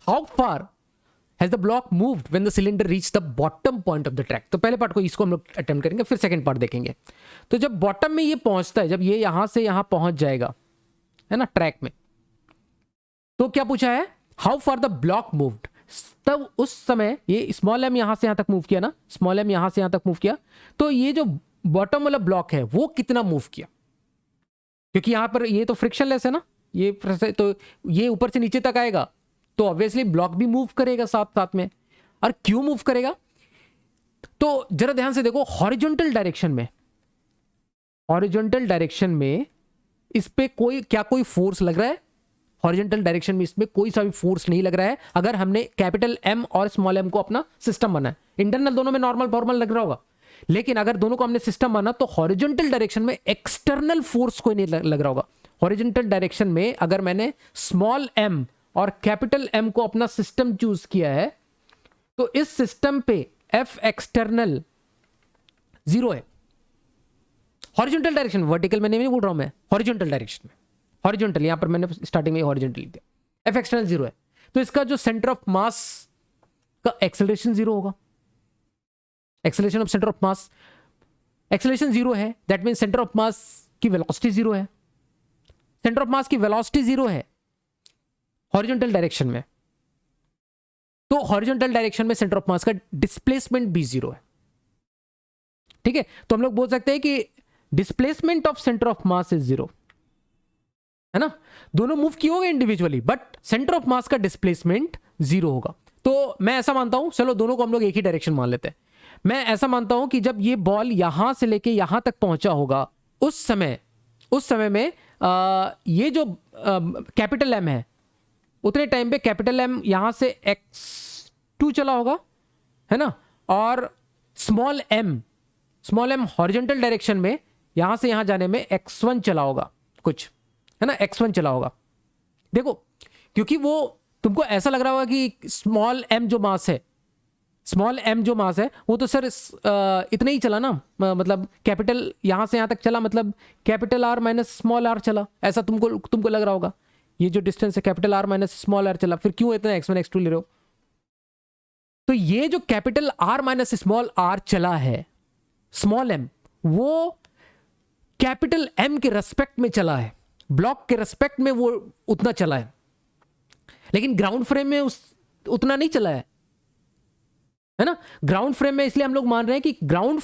How far has the block moved when the cylinder reached the bottom point of the track। तो पहले पार्ट को इसको हम लोग अटेम्प्ट करेंगे, फिर सेकंड पार्ट देखेंगे। तो जब बॉटम में ये पहुंचता है, जब ये यहां से यहां पहुंच जाएगा, है ना, ट्रैक में, तो क्या पूछा है, how far the block moved. तब उस समय ये स्मॉल m यहां से यहां तक मूव किया ना, स्मॉल m यहां से यहां तक मूव किया, तो ये जो बॉटम वाला ब्लॉक है वो कितना मूव किया, क्योंकि यहां पर ये तो फ्रिक्शनलेस है ना, ये तो ये ऊपर से नीचे तक आएगा, तो ऑब्वियसली ब्लॉक भी मूव करेगा साथ साथ में। और क्यों मूव करेगा, तो जरा ध्यान से देखो, हॉरिजॉन्टल डायरेक्शन में इस पे कोई फोर्स लग रहा है, हॉरिजॉन्टल डायरेक्शन में इसमें कोई सा भी फोर्स नहीं लग रहा है, अगर हमने कैपिटल M और स्मॉल m को अपना सिस्टम माना है। इंटरनल दोनों में नॉर्मल लग रहा होगा, लेकिन अगर दोनों को हमने सिस्टम माना तो हॉरिजॉन्टल डायरेक्शन में एक्सटर्नल फोर्स कोई नहीं लग रहा होगा। हॉरिजॉन्टल डायरेक्शन में अगर मैंने स्मॉल m और कैपिटल M को अपना सिस्टम चूज किया है, तो इस सिस्टम पे F एक्सटर्नल 0 है। हॉरिजॉन्टल डायरेक्शन, वर्टिकल में नहीं बोल रहा हूं मैं, हॉरिजॉन्टल डायरेक्शन में, हॉरिजॉन्टल यहां पर मैंने स्टार्टिंग में हॉरिजॉन्टल लिख दिया, F एक्सटर्नल 0 है, तो इसका जो सेंटर ऑफ मास का एक्सेलरेशन 0 होगा। Acceleration of centre of mass, acceleration 0 है, दैट मीन सेंटर ऑफ मास की वेलोसिटी 0 है। सेंटर ऑफ मास की वेलोसिटी 0 है हॉरिजॉन्टल डायरेक्शन में, तो हॉरिजॉन्टल डायरेक्शन में सेंटर ऑफ मास का डिस्प्लेसमेंट भी 0 है। ठीक है, तो हम लोग बोल सकते हैं कि displacement of centre of mass is 0, है ना, दोनों मूव किए होंगे individually, but centre of mass का डिस्प्लेसमेंट 0 होगा। तो मैं ऐसा मानता हूं, चलो दोनों को हम लोग एक ही डायरेक्शन मान लेते हैं। मैं ऐसा मानता हूं कि जब ये बॉल यहां से लेके यहां तक पहुंचा होगा, उस समय में ये जो कैपिटल एम है, उतने टाइम पे कैपिटल एम यहां से x2 चला होगा, है ना, और स्मॉल एम हॉरिजॉन्टल डायरेक्शन में यहां से यहां जाने में x1 चला होगा कुछ, है ना, x1 चला होगा। देखो, क्योंकि वो तुमको ऐसा लग रहा होगा कि स्मॉल एम जो मास है वो तो सर इतना ही चला ना, मतलब कैपिटल यहां से यहां तक चला, मतलब capital R minus small r चला, ऐसा तुमको लग रहा होगा। ये जो डिस्टेंस है capital R minus small r चला, फिर क्यों इतना x1 x2 ले रहे हो? तो ये जो capital R minus small r चला है, स्मॉल एम, वो कैपिटल एम के रेस्पेक्ट में चला है, ब्लॉक के रेस्पेक्ट में वो उतना चला है, लेकिन ग्राउंड फ्रेम में उतना नहीं चला है ना। ग्राउंड फ्रेम में इसलिए हम लोग मान रहे हैं कि ग्राउंड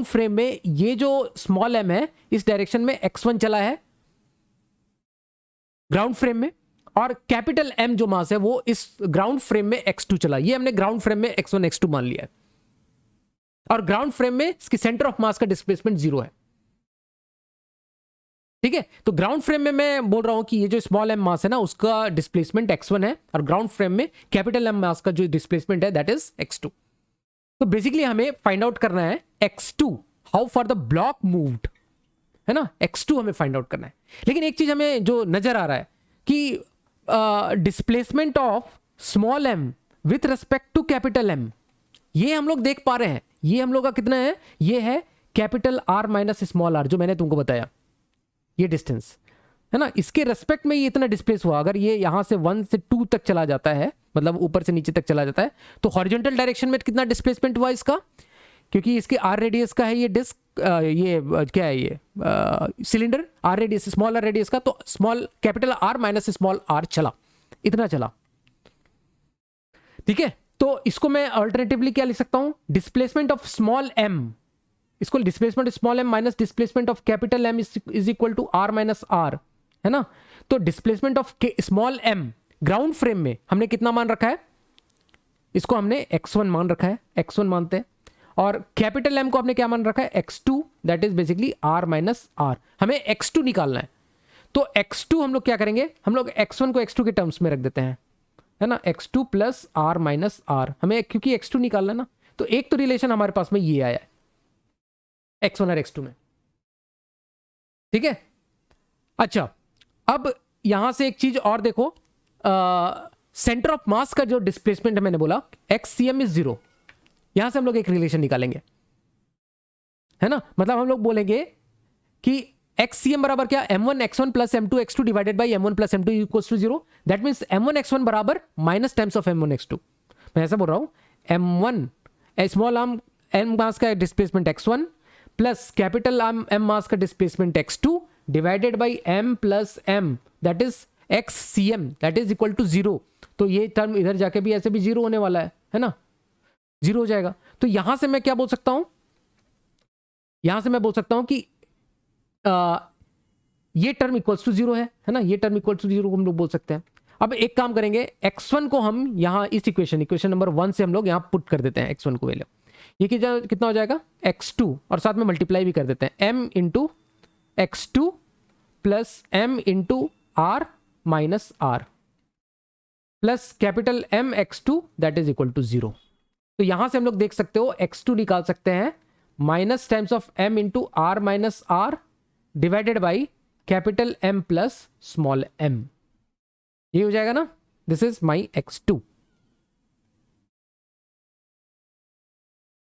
फ्रेम में ये जो स्मॉल एम है इस डायरेक्शन में x1 चला है ग्राउंड फ्रेम में, और कैपिटल एम जो मास है वो इस ग्राउंड फ्रेम में x2 चला। ये हमने ग्राउंड फ्रेम में x1 x2 मान लिया है, और ग्राउंड फ्रेम में इसकी सेंटर ऑफ मास का डिस्प्लेसमेंट 0 है। ठीक है, तो ग्राउंड फ्रेम में मैं बोल रहा हूं कि ये जो स्मॉल एम मास है ना उसका डिस्प्लेसमेंट x1 है, और ग्राउंड फ्रेम में कैपिटल एम मास का जो डिस्प्लेसमेंट है दैट इज x2। तो बेसिकली हमें फाइंड आउट करना है x2, how for the block moved, है ना, x2 हमें फाइंड आउट करना है। लेकिन एक चीज हमें जो नजर आ रहा है कि displacement of small m with respect to capital M, ये हम लोग देख पा रहे हैं। ये हम लोग का कितना है, ये है capital R minus small r, जो मैंने तुमको बताया, ये डिस्टेंस है ना, इसके रेस्पेक्ट में ये इतना डिस्प्लेस हुआ। अगर ये यहां से 1 से 2 तक चला जाता है, मतलब ऊपर से नीचे तक चला जाता है, तो हॉरिजॉन्टल डायरेक्शन में कितना डिस्प्लेसमेंट हुआ इसका, क्योंकि इसके आर रेडियस का है ये डिस्क, ये क्या है, ये cylinder, R radius, small r radius का, तो small capital R minus small r चला, इतना चला। ठीक है, तो इसको मैं अल्टरनेटिवली क्या लिख सकता हूं, डिस्प्लेसमेंट ऑफ स्मॉल एम, इसको displacement small m minus displacement of capital M is equal to R minus r, है ना। तो displacement of small m ground frame में हमने कितना मान रखा है, इसको हमने x1 मान रखा है, x1 मानते हैं, और कैपिटल एम को हमने क्या मान रखा है, x2, that is basically r minus R. हमें x2 निकालना है, तो x2 हम लोग क्या करेंगे, हम लोग x1 को x2 के टर्म्स में रख देते हैं, है ना, x2 plus are minus R, हमें क्योंकि x2 निकालना है ना, तो एक तो रिलेशन हमारे पास में ये आया है x1 और x2 में। ठीक है, अच्छा, अब यहां से एक चीज और देखो, सेंटर ऑफ मास का जो डिस्प्लेसमेंट है, मैंने बोला xcm इज 0, यहां से हम लोग एक रिलेशन निकालेंगे, है ना, मतलब हम लोग बोलेंगे कि xcm बराबर क्या, m1 x1 plus m2 x2 divided by m1 plus m2 equals to 0, that means m1 x1 बराबर minus times of m1 x2। मैं ऐसा बोल रहा हूं, m1 small arm m mass का डिस्प्लेसमेंट x1 प्लस कैपिटल आर्म m मास का displacement x2 divided by m plus m, that is xcm, that is equal to 0। तो ये टर्म इधर जाके भी ऐसे भी 0 होने वाला है ना, 0 हो जाएगा। तो यहां से मैं क्या बोल सकता हूं, यहां से मैं बोल सकता हूं कि ये टर्म इक्वल्स टू 0 है ना, ये टर्म इक्वल्स टू 0 हम लोग बोल सकते हैं। अब एक काम करेंगे, x1 को हम यहां इस इक्वेशन नंबर 1 से हम लोग यहां पुट कर देते हैं x1 को वैल्यू, ये कितना हो जाएगा x2, और साथ में मल्टीप्लाई भी कर देते हैं, m into x2 plus m into R minus r plus capital m x2 that is equal to 0। तो यहां से हम लोग देख सकते हो x2 निकाल सकते हैं minus times of m into R minus r divided by capital m plus small m, ये हो जाएगा ना, दिस इज माई x2।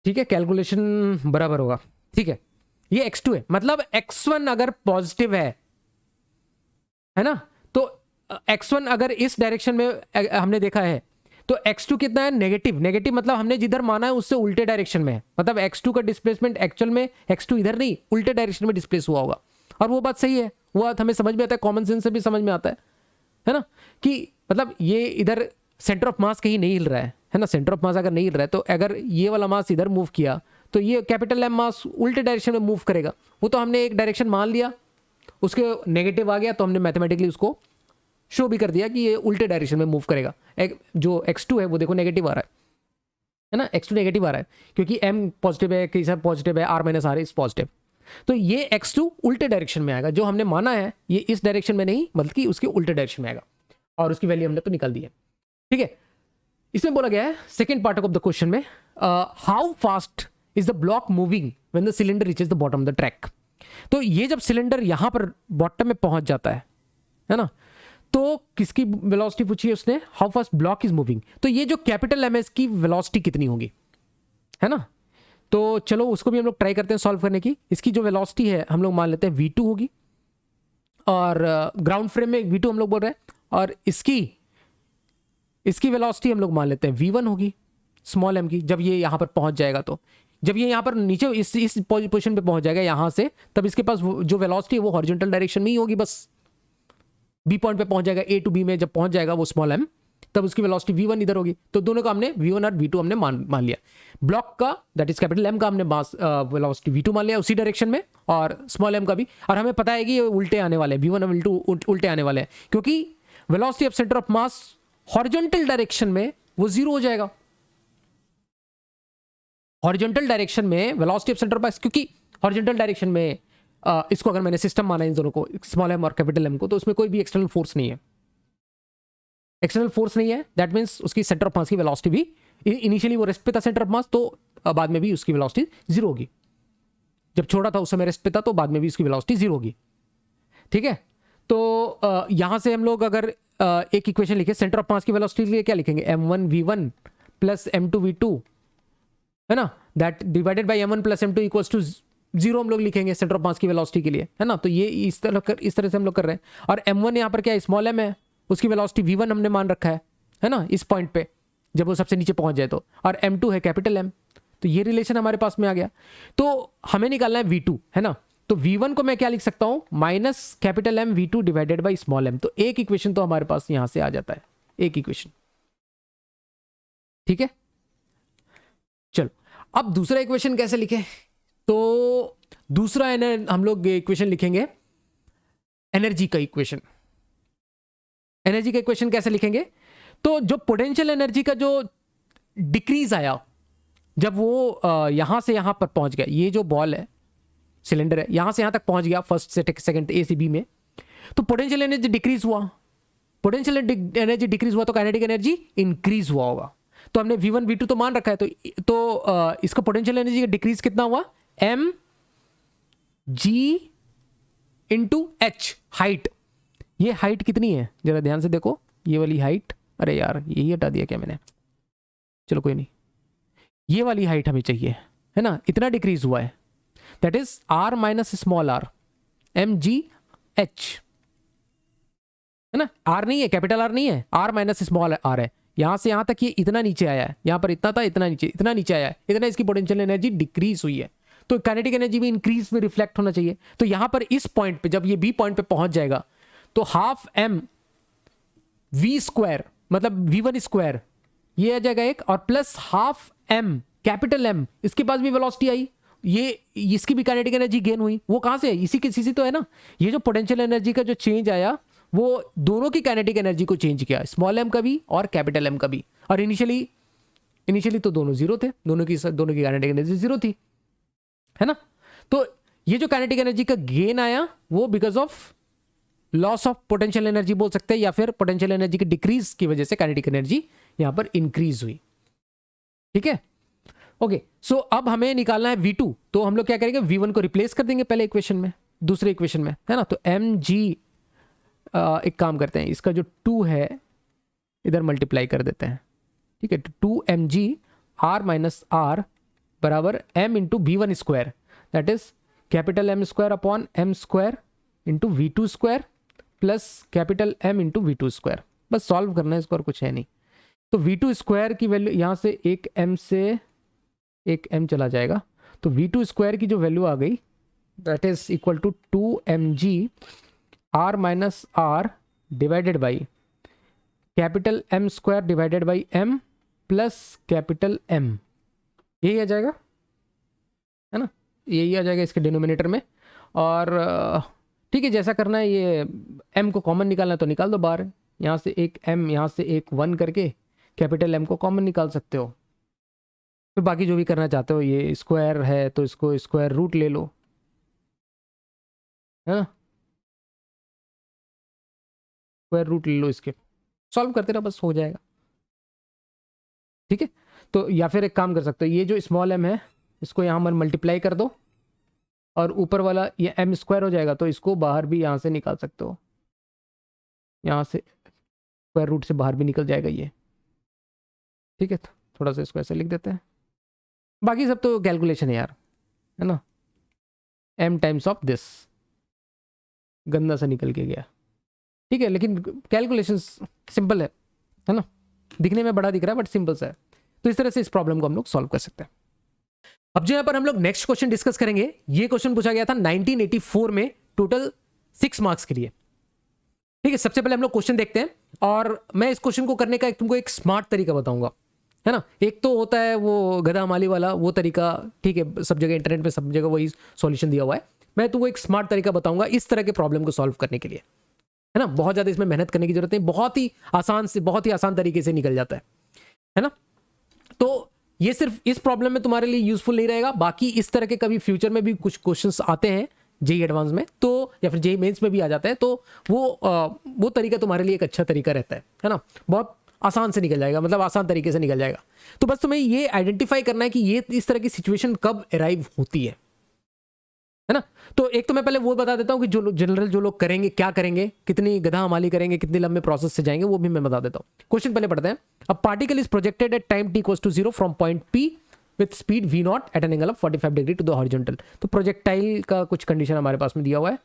ठीक है, कैलकुलेशन बराबर होगा। ठीक है, ये x2 है, मतलब x1 अगर पॉजिटिव है ना, तो x1 अगर इस डायरेक्शन में हमने देखा है, तो x2 कितना है, नेगेटिव। नेगेटिव मतलब हमने जिधर माना है उससे उल्टे डायरेक्शन में है, मतलब x2 का डिस्प्लेसमेंट एक्चुअल में x2 इधर नहीं उल्टे डायरेक्शन में डिस्प्लेस हुआ होगा। और वो बात सही है, वो बात हमें समझ में आता है, कॉमन सेंस से भी समझ में आता है ना, कि मतलब ये इधर सेंटर ऑफ मास कहीं नहीं हिल रहा है ना, सेंटर ऑफ मास अगर नहीं हिल रहा है, तो अगर ये वाला मास इधर मूव किया तो ये कैपिटल एम मास उल्टे डायरेक्शन में मूव करेगा। वो तो हमने एक डायरेक्शन मान लिया, उसके नेगेटिव आ गया, तो हमने मैथमेटिकली उसको शो भी कर दिया कि ये उल्टे डायरेक्शन में मूव करेगा। जो x2 है वो देखो नेगेटिव आ रहा है, है ना, x2 नेगेटिव आ रहा है क्योंकि m पॉजिटिव है, कई सारे पॉजिटिव है, r minus r is positive, तो ये x2 उल्टे डायरेक्शन में आएगा। जो हमने माना है ये इस डायरेक्शन में नहीं बल्कि उसके उल्टे डायरेक्शन में आएगा, और उसकी वैल्यू हमने तो निकाल दी है। ठीक है, इसमें बोला गया है second part of the question में, how fast is the block moving when the cylinder reaches the bottom of the track. तो ये जब सिलेंडर यहां पर बॉटम में पहुंच जाता है ना, तो किसकी वेलोसिटी पूछी है उसने, how fast block is moving. तो ये जो कैपिटल एम एस की वेलोसिटी कितनी होगी, है ना। तो चलो उसको भी हम लोग ट्राई करते हैं सॉल्व करने की। इसकी जो वेलोसिटी है हम लोग मान लेते हैं v2 होगी, और ग्राउंड फ्रेम में v2 हम लोग बोल रहे हैं, और इसकी वेलोसिटी हम लोग मान लेते हैं v1 होगी, स्मॉल m की। जब ये यहां पर पहुंच जाएगा, तो जब ये यहां पर नीचे इस पोजीशन पे पहुंच जाएगा यहां से, तब इसके पास जो वेलोसिटी है वो हॉरिजॉन्टल डायरेक्शन में ही होगी, बस बी पॉइंट पे पहुंच जाएगा, ए टू बी में जब पहुंच जाएगा वो स्मॉल m, तब उसकी वेलोसिटी v1 इधर होगी। तो दोनों का हमने v1 और v2 हमने मान लिया। ब्लॉक का दैट इज कैपिटल M का हमने वेलोसिटी v2 मान लिया उसी डायरेक्शन में, और स्मॉल m का भी। और हमें पता है कि ये उल्टे आने वाले हैं, v1 और v2 उल्टे आने वाले हैं, क्योंकि velocity of centre of mass horizontal direction में वो जीरो हो जाएगा। हॉरिजॉन्टल डायरेक्शन में वेलोसिटी ऑफ सेंटर ऑफ मास, क्योंकि हॉरिजॉन्टल डायरेक्शन में इसको अगर मैंने सिस्टम माना इन दोनों को, स्मॉल m और कैपिटल M को, तो उसमें कोई भी एक्सटर्नल फोर्स नहीं है, एक्सटर्नल फोर्स नहीं है। दैट मीन्स उसकी सेंटर ऑफ मास की वेलोसिटी भी, इनिशियली वो रेस्ट पे था सेंटर ऑफ मास, तो बाद में भी उसकी वेलोसिटी जीरो होगी। जब छोड़ा था उस समय रेस्ट पे था, तो बाद में भी उसकी वेलोसिटी जीरो होगी। ठीक है, तो यहां से हम लोग अगर एक इक्वेशन लिखे सेंटर ऑफ मास की वेलोसिटी के लिए, क्या लिखेंगे, m1 v1 plus m2 v2, है ना, that divided by m1 plus m2 equals to zero हम लोग लिखेंगे सेंटर ऑफ मास की वेलोसिटी के लिए, है ना। तो ये इस तरह से हम लोग कर रहे हैं। और m1 यहाँ पर क्या है, स्मॉल m है, उसकी वेलोसिटी v1 हमने मान रखा है ना, इस पॉइंट पे जब वो सबसे नीचे पहुंच जाए तो, और m2 है कैपिटल M। तो ये रिलेशन हमारे पास में आ गया। तो हमें निकालना है v2, है ना। तो v1 को मैं क्या लिख सकता हूं, minus capital M v2 divided by small m। तो एक इक्वेशन तो हमारे पास यहां से आ जाता है, एक इक्वेशन। ठीक है, चलो अब दूसरा इक्वेशन कैसे लिखें। तो दूसरा हम लोग इक्वेशन लिखेंगे एनर्जी का इक्वेशन। एनर्जी का इक्वेशन कैसे लिखेंगे, तो जो पोटेंशियल एनर्जी का जो डिक्रीज आया जब वो यहां से यहां पर पहुंच गया, ये जो बॉल है, सिलेंडर है, यहां से यहां तक पहुंच गया फर्स्ट से सेकंड ए से बी में, तो पोटेंशियल एनर्जी डिक्रीज हुआ। पोटेंशियल एनर्जी डिक्रीज हुआ तो काइनेटिक एनर्जी इंक्रीज हुआ होगा। तो हमने v1 v2 तो मान रखा है, तो इसका पोटेंशियल एनर्जी का डिक्रीज कितना हुआ, m g into h, height. ये हाइट कितनी है जरा ध्यान से देखो, ये वाली हाइट, अरे यार यही हटा दिया क्या मैंने, चलो कोई नहीं, ये वाली हाइट हमें चाहिए, है ना। इतना डिक्रीज हुआ है, that is r minus small r m g h, है ना। r नहीं है, कैपिटल R नहीं है, r माइनस स्मॉल r है। यहां से यहां तक ये इतना नीचे आया है, यहां पर इतना था, इतना नीचे आया है, इतना इसकी पोटेंशियल एनर्जी डिक्रीज हुई है। तो काइनेटिक एनर्जी भी इंक्रीज में रिफ्लेक्ट होना चाहिए। तो यहां पर इस पॉइंट पे जब ये बी पॉइंट पे पहुंच जाएगा, तो हाफ m v स्क्वायर मतलब v1 स्क्वायर ये आ जाएगा एक, और plus half m capital M, इसके पास भी वेलोसिटी आई, ये इसकी भी काइनेटिक एनर्जी गेन हुई। वो कहां से है, इसी के सीसी तो है ना। ये जो पोटेंशियल एनर्जी का जो चेंज आया वो दोनों की काइनेटिक एनर्जी को चेंज किया, स्मॉल m का भी और कैपिटल M का भी। और इनिशियली तो दोनों जीरो थे, दोनों की काइनेटिक एनर्जी जीरो थी, है ना। तो ये जो काइनेटिक एनर्जी का गेन आया वो because of loss of potential energy बोल सकते हैं, या फिर पोटेंशियल एनर्जी के डिक्रीज की वजह से काइनेटिक एनर्जी यहां पर इंक्रीज हुई। ठीक है, ओके। सो अब हमें निकालना है v2, तो हम लोग क्या करेंगे, v1 को रिप्लेस कर देंगे पहले इक्वेशन में, दूसरे इक्वेशन में, है ना। तो mg, एक काम करते हैं, इसका जो 2 है इधर मल्टीप्लाई कर देते हैं। ठीक है, तो 2mg r माइनस r बराबर m into v1 square, that is capital M square upon m square into v2 square plus capital M into v2 square. बस सॉल्व करना है इसको, और कुछ है नहीं। तो v2 स्क्वायर की वैल्यू यहाँ से एक m चला जाएगा, तो v2 स्क्वायर की जो वैल्यू आ गई that is equal to 2mg r minus r divided by capital M square divided by m plus capital M, यही आ जाएगा, है ना, यही आ जाएगा इसके डिनोमिनेटर में। और ठीक है, जैसा करना है, ये m को कॉमन निकालना है तो निकाल दो बाहर, यहाँ से एक m, यहाँ से एक 1 करके कैपिटल M को कॉमन निकाल सकते हो। फिर बाकी जो भी करना चाहते हो, ये स्क्वायर है तो इसको स्क्वायर रूट ले लो, है ना, स्क्वायर रूट ले लो, इसके सॉल्व करते रहो, बस हो जाएगा। ठीक है, तो या फिर एक काम कर सकते हो, ये जो स्मॉल m है इसको यहाँ पर मल्टीप्लाई कर दो और ऊपर वाला ये m स्क्वायर हो जाएगा, तो इसको बाहर भी यहाँ से निकाल सकते हो, यहाँ से स्क्वायर रूट से बाहर भी निकल जाएगा ये। ठीक है, तो थोड़ा सा इसको ऐसे लिख देते हैं, बाकी सब तो कैलकुलेशन है यार, है ना। m टाइम्स ऑफ दिस, गंदा सा निकल के गया, ठीक है, लेकिन कैलकुलेशन सिंपल है ना, दिखने में बड़ा दिख रहा है बट सिंपल सा है। तो इस तरह से इस प्रॉब्लम को हम लोग सॉल्व कर सकते हैं। अब जो यहाँ पर हम लोग नेक्स्ट क्वेश्चन डिस्कस करेंगे, ये क्वेश्चन पूछा गया था 1984 में, टोटल 6 मार्क्स के लिए। ठीक है, सबसे पहले हम लोग क्वेश्चन देखते हैं और मैं इस क्वेश्चन को करने का तुमको एक स्मार्ट तरीका बताऊंगा, है ना। एक तो होता है वो गधा माली वाला वो तरीका, ठीक है, सब जगह इंटरनेट पे सब जगह वही सॉल्यूशन दिया हुआ है। मैं तुमको एक स्मार्ट तरीका बताऊंगा इस तरह के प्रॉब्लम को सॉल्व करने के लिए, है ना। बहुत ज़्यादा इसमें मेहनत करने की जरूरत है, बहुत ही आसान तरीके से निकल जाता है ना। तो ये सिर्फ इस प्रॉब्लम में तुम्हारे लिए यूजफुल नहीं रहेगा, बाकी इस तरह के कभी फ्यूचर में भी कुछ क्वेश्चंस आते हैं जेई एडवांस में, तो या फिर जेई मेंस में भी आ जाता है, तो वो तरीका तुम्हारे लिए एक अच्छा तरीका रहता है ना। बहुत आसान से निकल जाएगा, मतलब आसान तरीके से निकल जाएगा। तो बस तुम्हें ये आइडेंटिफाई करना है कि ये इस तरह की सिचुएशन कब अराइव होती है ना। तो एक तो मैं पहले वो बता देता हूँ कि जो लोग करेंगे क्या करेंगे, कितनी गधा हमाली करेंगे, कितने लंबे प्रोसेस से जाएंगे, वो भी मैं बता देता हूँ। क्वेश्चन पहले पढ़ते हैं। A particle is projected at time t equals to 0 from point P with speed v0 at an angle of 45 degree to the horizontal. तो प्रोजेक्टाइल का कुछ कंडीशन हमारे पास में दिया हुआ है,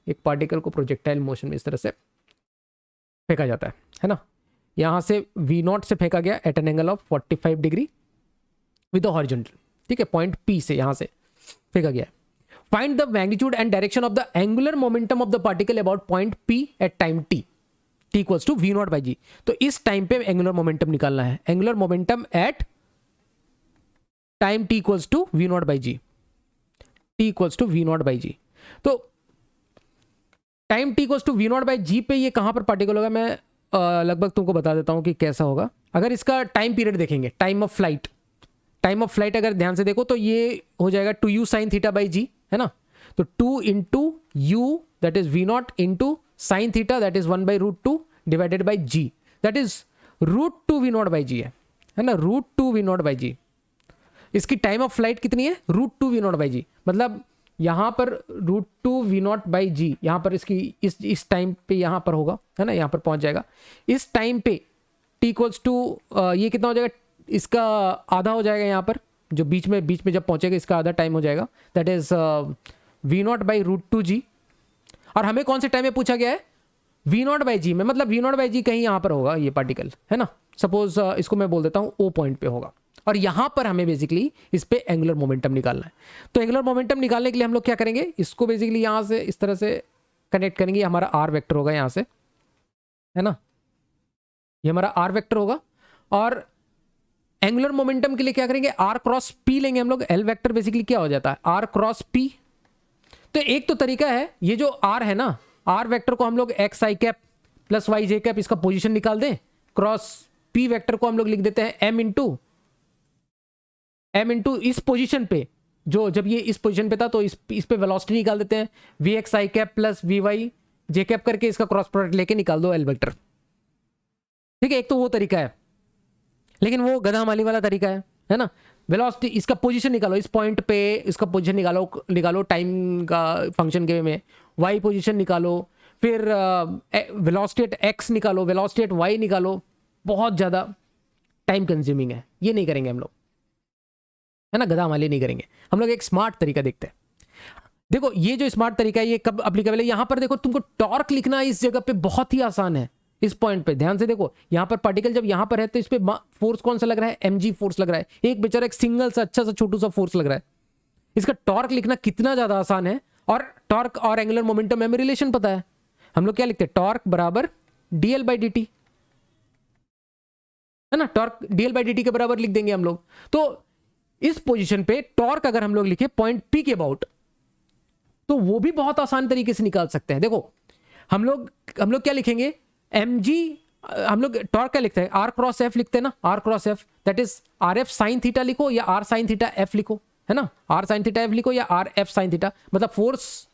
एक पार्टिकल को प्रोजेक्टाइल मोशन में इस तरह से फेंका जाता है ना। यहाँ से v0 से फेंका गया at an angle of 45 degree with the horizontal, ठीक है, पॉइंट P से यहाँ से फेंका गया है। Find the magnitude and direction of the angular momentum of the particle about point P at time t equals to v naught by g। तो इस टाइम पे एंगुलर मोमेंटम निकालना है, angular momentum at time t equals to v naught by g, t equals to v naught by g। तो time t equals to v naught by g पे ये कहां पर पार्टिकल होगा, मैं लगभग तुमको बता देता हूं कि कैसा होगा। अगर इसका टाइम पीरियड देखेंगे, टाइम ऑफ फ्लाइट अगर ध्यान से देखो तो ये हो जाएगा 2u sin theta by G, है ना। तो 2 into U that is v not into sine theta that is 1/√2 divided by G, that is √2 v not by G है ना, √2 v नॉट बाई जी। इसकी टाइम ऑफ फ्लाइट कितनी है, √2 v नॉट बाई जी, मतलब यहाँ पर √2 v नॉट बाई जी, यहाँ पर इसकी इस टाइम पे यहाँ पर होगा, है ना, यहाँ पर पहुँच जाएगा। इस टाइम पे t इक्वल्स टू ये कितना हो जाएगा, इसका आधा हो जाएगा, यहाँ पर जो बीच में जब पहुंचेगा इसका आधा टाइम हो जाएगा, that is v0 by √2g। और हमें कौन से टाइम में पूछा गया है, v0 बाई जी में, मतलब v0 बाई जी कहीं यहाँ पर होगा ये पार्टिकल, है ना। सपोज इसको मैं बोल देता हूँ O पॉइंट पे होगा, और यहाँ पर हमें बेसिकली इस पे एंगुलर मोमेंटम निकालना है। तो एंगुलर मोमेंटम निकालने के लिए हम लोग क्या करेंगे, इसको बेसिकली यहाँ से इस तरह से कनेक्ट करेंगे, हमारा r वेक्टर होगा यहाँ से, है ना, ये हमारा r वेक्टर होगा। और एंगुलर मोमेंटम के लिए क्या करेंगे, r क्रॉस p लेंगे हम लोग, l वेक्टर बेसिकली क्या हो जाता है, r क्रॉस p। तो एक तो तरीका है, ये जो r है ना, r वेक्टर को हम लोग x i cap plus y j cap इसका पोजीशन निकाल दें, क्रॉस p वेक्टर को हम लोग लिख देते हैं m इंटू इस पोजीशन पे, जो जब ये इस पोजीशन पे था तो इस पे वेलोसिटी निकाल देते हैं, vx i cap plus vy j cap करके इसका क्रॉस प्रोडक्ट लेके निकाल दो l वेक्टर। ठीक है, एक तो वो तरीका है, लेकिन वो गधा माली वाला तरीका है ना। वेलोसिटी इसका पोजीशन निकालो, इस पॉइंट पे इसका पोजीशन निकालो टाइम का फंक्शन के में, वाई पोजीशन निकालो, फिर वेलोसिटी एट एक्स निकालो, वेलोसिटी एट वाई निकालो, बहुत ज़्यादा टाइम कंज्यूमिंग है, ये नहीं करेंगे हम लोग, है ना, गधा माली नहीं करेंगे हम लोग। एक स्मार्ट तरीका देखते हैं। देखो ये जो स्मार्ट तरीका है ये कब अप्लीकेबल है, यहाँ पर देखो तुमको टॉर्क लिखना इस जगह पे बहुत ही आसान है। इस पॉइंट पे ध्यान से देखो, यहाँ पर पार्टिकल जब यहाँ पर है तो इस पे फोर्स कौन सा लग रहा है, mg फोर्स लग रहा है, एक बेचारा एक सिंगल सा अच्छा सा छोटू सा फोर्स लग रहा है। इसका टॉर्क लिखना कितना ज्यादा आसान है, और टॉर्क और एंगुलर मोमेंटम में रिलेशन पता है, हम लोग क्या लिखते हैं, टॉर्क बराबर dl बाई dt, है ना, टॉर्क dl बाई dt के बराबर लिख देंगे हम लोग। तो इस पोजिशन पे टॉर्क अगर हम लोग लिखे पॉइंट P के अबाउट, तो वो भी बहुत आसान तरीके से निकाल सकते हैं। देखो हम लोग क्या लिखेंगे, mg हम लोग टॉर्क क्या लिखते हैं, आर क्रॉस एफ लिखते हैं ना, r cross F, that is r F sine theta लिखो या आर साइन थीटा एफ लिखो, है ना, आर साइन थीटा एफ लिखो या आर एफ साइन थीटा, मतलब फोर्स।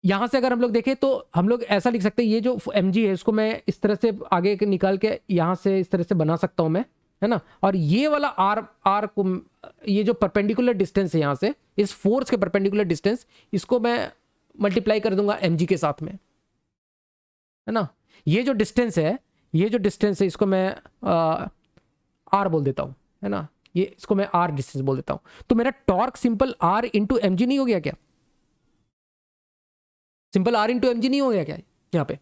यहां से अगर हम लोग देखें तो हम लोग ऐसा लिख सकते हैं, ये जो mg है इसको मैं इस तरह से आगे निकाल के यहां से इस तरह से बना सकता हूं मैं, है ना, और ये वाला आर को, ये जो परपेंडिकुलर डिस्टेंस है यहां से इस फोर्स के परपेंडिकुलर डिस्टेंस, इसको मैं मल्टीप्लाई कर दूंगा mg के साथ में, है ना। ये जो डिस्टेंस है, ये जो डिस्टेंस है इसको मैं आर बोल देता हूं, है ना, ये इसको मैं आर डिस्टेंस बोल देता हूं। तो मेरा torque simple r into mg नहीं हो गया क्या, सिंपल आर इंटू mg नहीं हो गया क्या, यहाँ पे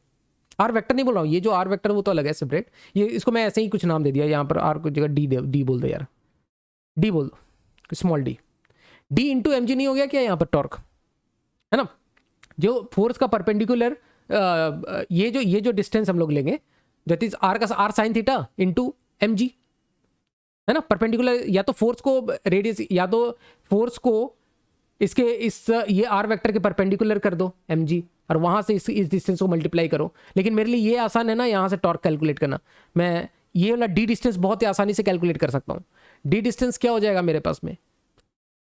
आर वेक्टर नहीं बोल रहा हूँ, ये जो आर वेक्टर वो तो अलग है सेपरेट, ये इसको मैं ऐसे ही कुछ नाम दे दिया, यहाँ पर आर को जगह डी बोल दो यार, डी बोल दो, स्मॉल डी इंटू mg नहीं हो गया क्या यहाँ पर टॉर्क, है ना। जो फोर्स का परपेंडिकुलर ये जो डिस्टेंस हम लोग लेंगे दैट इज आर का r sine theta into mg, है ना, परपेंडिकुलर, या तो फोर्स को रेडियस, या तो फोर्स को इसके इस ये आर वेक्टर के परपेंडिकुलर कर दो mg, और वहां से इस डिस्टेंस को मल्टीप्लाई करो। लेकिन मेरे लिए ये आसान है ना यहाँ से टॉर्क कैलकुलेट करना, मैं ये वाला डी डिस्टेंस बहुत ही आसानी से कैलकुलेट कर सकता हूँ। डी डिस्टेंस क्या हो जाएगा मेरे पास में,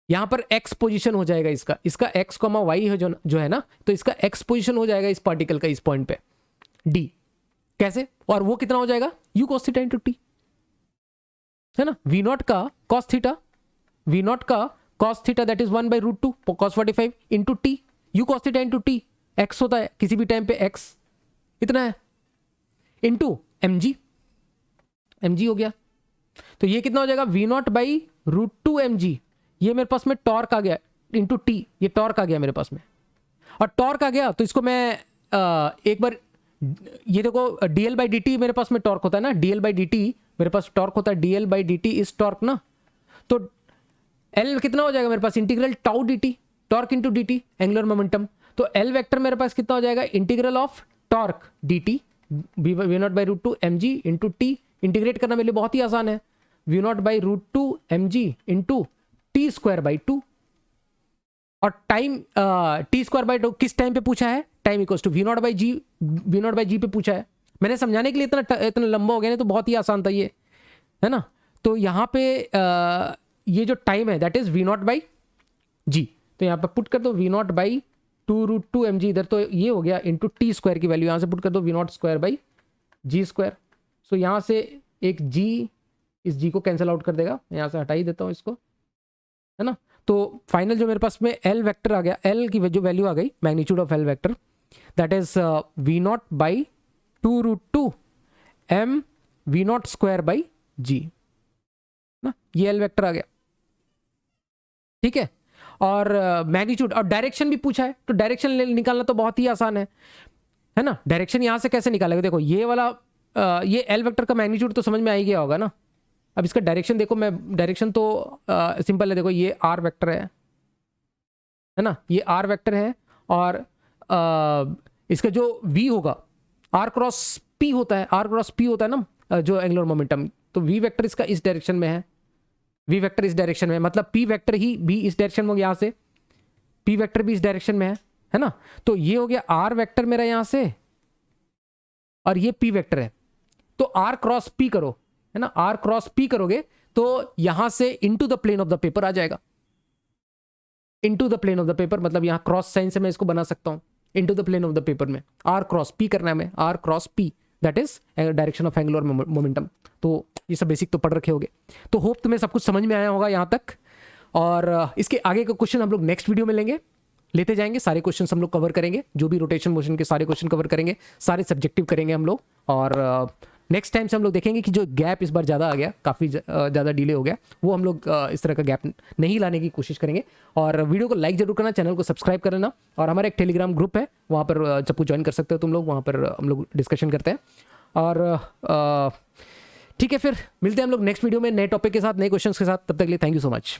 यहाँ पर x पोजीशन हो जाएगा इसका x, y है जो है ना, तो इसका x पोजीशन हो जाएगा इस पार्टिकल का इस पॉइंट पे d, कैसे, और वो कितना हो जाएगा u cos theta into T, है ना, v नॉट का cos थीटा, v नॉट का cos theta that is 1/√2 cos 45 into T, u cos theta into T, x होता है किसी भी टाइम पे x इतना है, इंटू mg हो गया। तो ये कितना हो जाएगा v0/√2 mg, ये मेरे पास में टॉर्क आ गया इंटू टी, ये टॉर्क आ गया मेरे पास में, और टॉर्क आ गया तो इसको मैं एक बार, ये देखो dl/dt मेरे पास में टॉर्क होता है ना, dl/dt मेरे पास टॉर्क होता है, dl/dt इज टॉर्क ना, तो L कितना हो जाएगा मेरे पास, integral tau dt, torque into dt angular momentum, तो L वेक्टर मेरे पास कितना हो जाएगा, integral of torque dt v0/√2 mg into T, integrate करना मेरे लिए बहुत ही आसान है, v0/√2 mg इंटू t²/2, और टाइम t²/2 किस टाइम पे पूछा है, टाइम इक्वल्स टू v0/g पे पूछा है। मैंने समझाने के लिए इतना लंबा हो गया, नहीं तो बहुत ही आसान था ये, है ना। तो यहाँ पे ये जो टाइम है दैट इज v0/g, तो यहाँ पे पुट कर दो v0/2√2 mg, इधर तो ये हो गया इंटू t² की वैल्यू यहाँ से पुट कर दो v0² सो यहाँ से एक g इस g को कैंसिल आउट कर देगा, मैं यहाँ से हटा ही देता हूँ इसको, है ना। तो फाइनल जो मेरे पास में L वेक्टर आ गया, L की जो वैल्यू आ गई, magnitude of L vector that is v0/2√2 m v0²/g ना, ये L वेक्टर आ गया, ठीक है। और मैग्नीट्यूड और डायरेक्शन भी पूछा है, तो डायरेक्शन निकालना तो बहुत ही आसान है ना। डायरेक्शन यहाँ से कैसे निकालेगा, देखो ये वाला ये L वेक्टर का मैग्नीट्यूड तो समझ में आ ही गया होगा ना। अब इसका डायरेक्शन देखो, मैं डायरेक्शन तो सिंपल है, देखो ये R वेक्टर है ना, ये R वेक्टर है, और इसका जो V होगा R क्रॉस P होता है, R क्रॉस P होता है ना जो एंगुलर मोमेंटम, तो V वेक्टर इसका इस डायरेक्शन में है, V वेक्टर इस डायरेक्शन में, मतलब P वेक्टर ही भी इस डायरेक्शन में हो गया, यहाँ से P वेक्टर भी इस डायरेक्शन में है ना। तो ये हो गया R वेक्टर मेरा यहाँ से, और ये P वेक्टर है, तो R क्रॉस P करो, है ना, R क्रॉस P करोगे तो यहां से into the plane of the paper आ जाएगा, into the plane of the paper, मतलब यहां क्रॉस साइन से मैं इसको बना सकता हूं, into the plane of the paper में R क्रॉस P करना है हमें, R cross P that is direction of angular momentum. तो ये सब बेसिक तो पढ़ रखे होगे, तो होप तुम्हें सब कुछ समझ में आया होगा यहाँ तक, और इसके आगे का क्वेश्चन हम लोग नेक्स्ट वीडियो में लेते जाएंगे, सारे क्वेश्चन हम लोग कवर करेंगे, जो भी रोटेशन मोशन के सारे क्वेश्चन कवर करेंगे, सारे सब्जेक्टिव करेंगे हम लोग, और नेक्स्ट टाइम से हम लोग देखेंगे कि जो गैप इस बार ज़्यादा आ गया, काफ़ी ज़्यादा डिले हो गया, वो हम लोग इस तरह का गैप नहीं लाने की कोशिश करेंगे। और वीडियो को लाइक जरूर करना, चैनल को सब्सक्राइब कर लेना, और हमारा एक टेलीग्राम ग्रुप है, वहाँ पर चप्पू ज्वाइन कर सकते हो तुम लोग, वहाँ पर हम लोग डिस्कशन करते हैं। और ठीक है, फिर मिलते हैं हम लोग नेक्स्ट वीडियो में नए टॉपिक के साथ, नए क्वेश्चन के साथ, तब तक के लिए थैंक यू सो मच।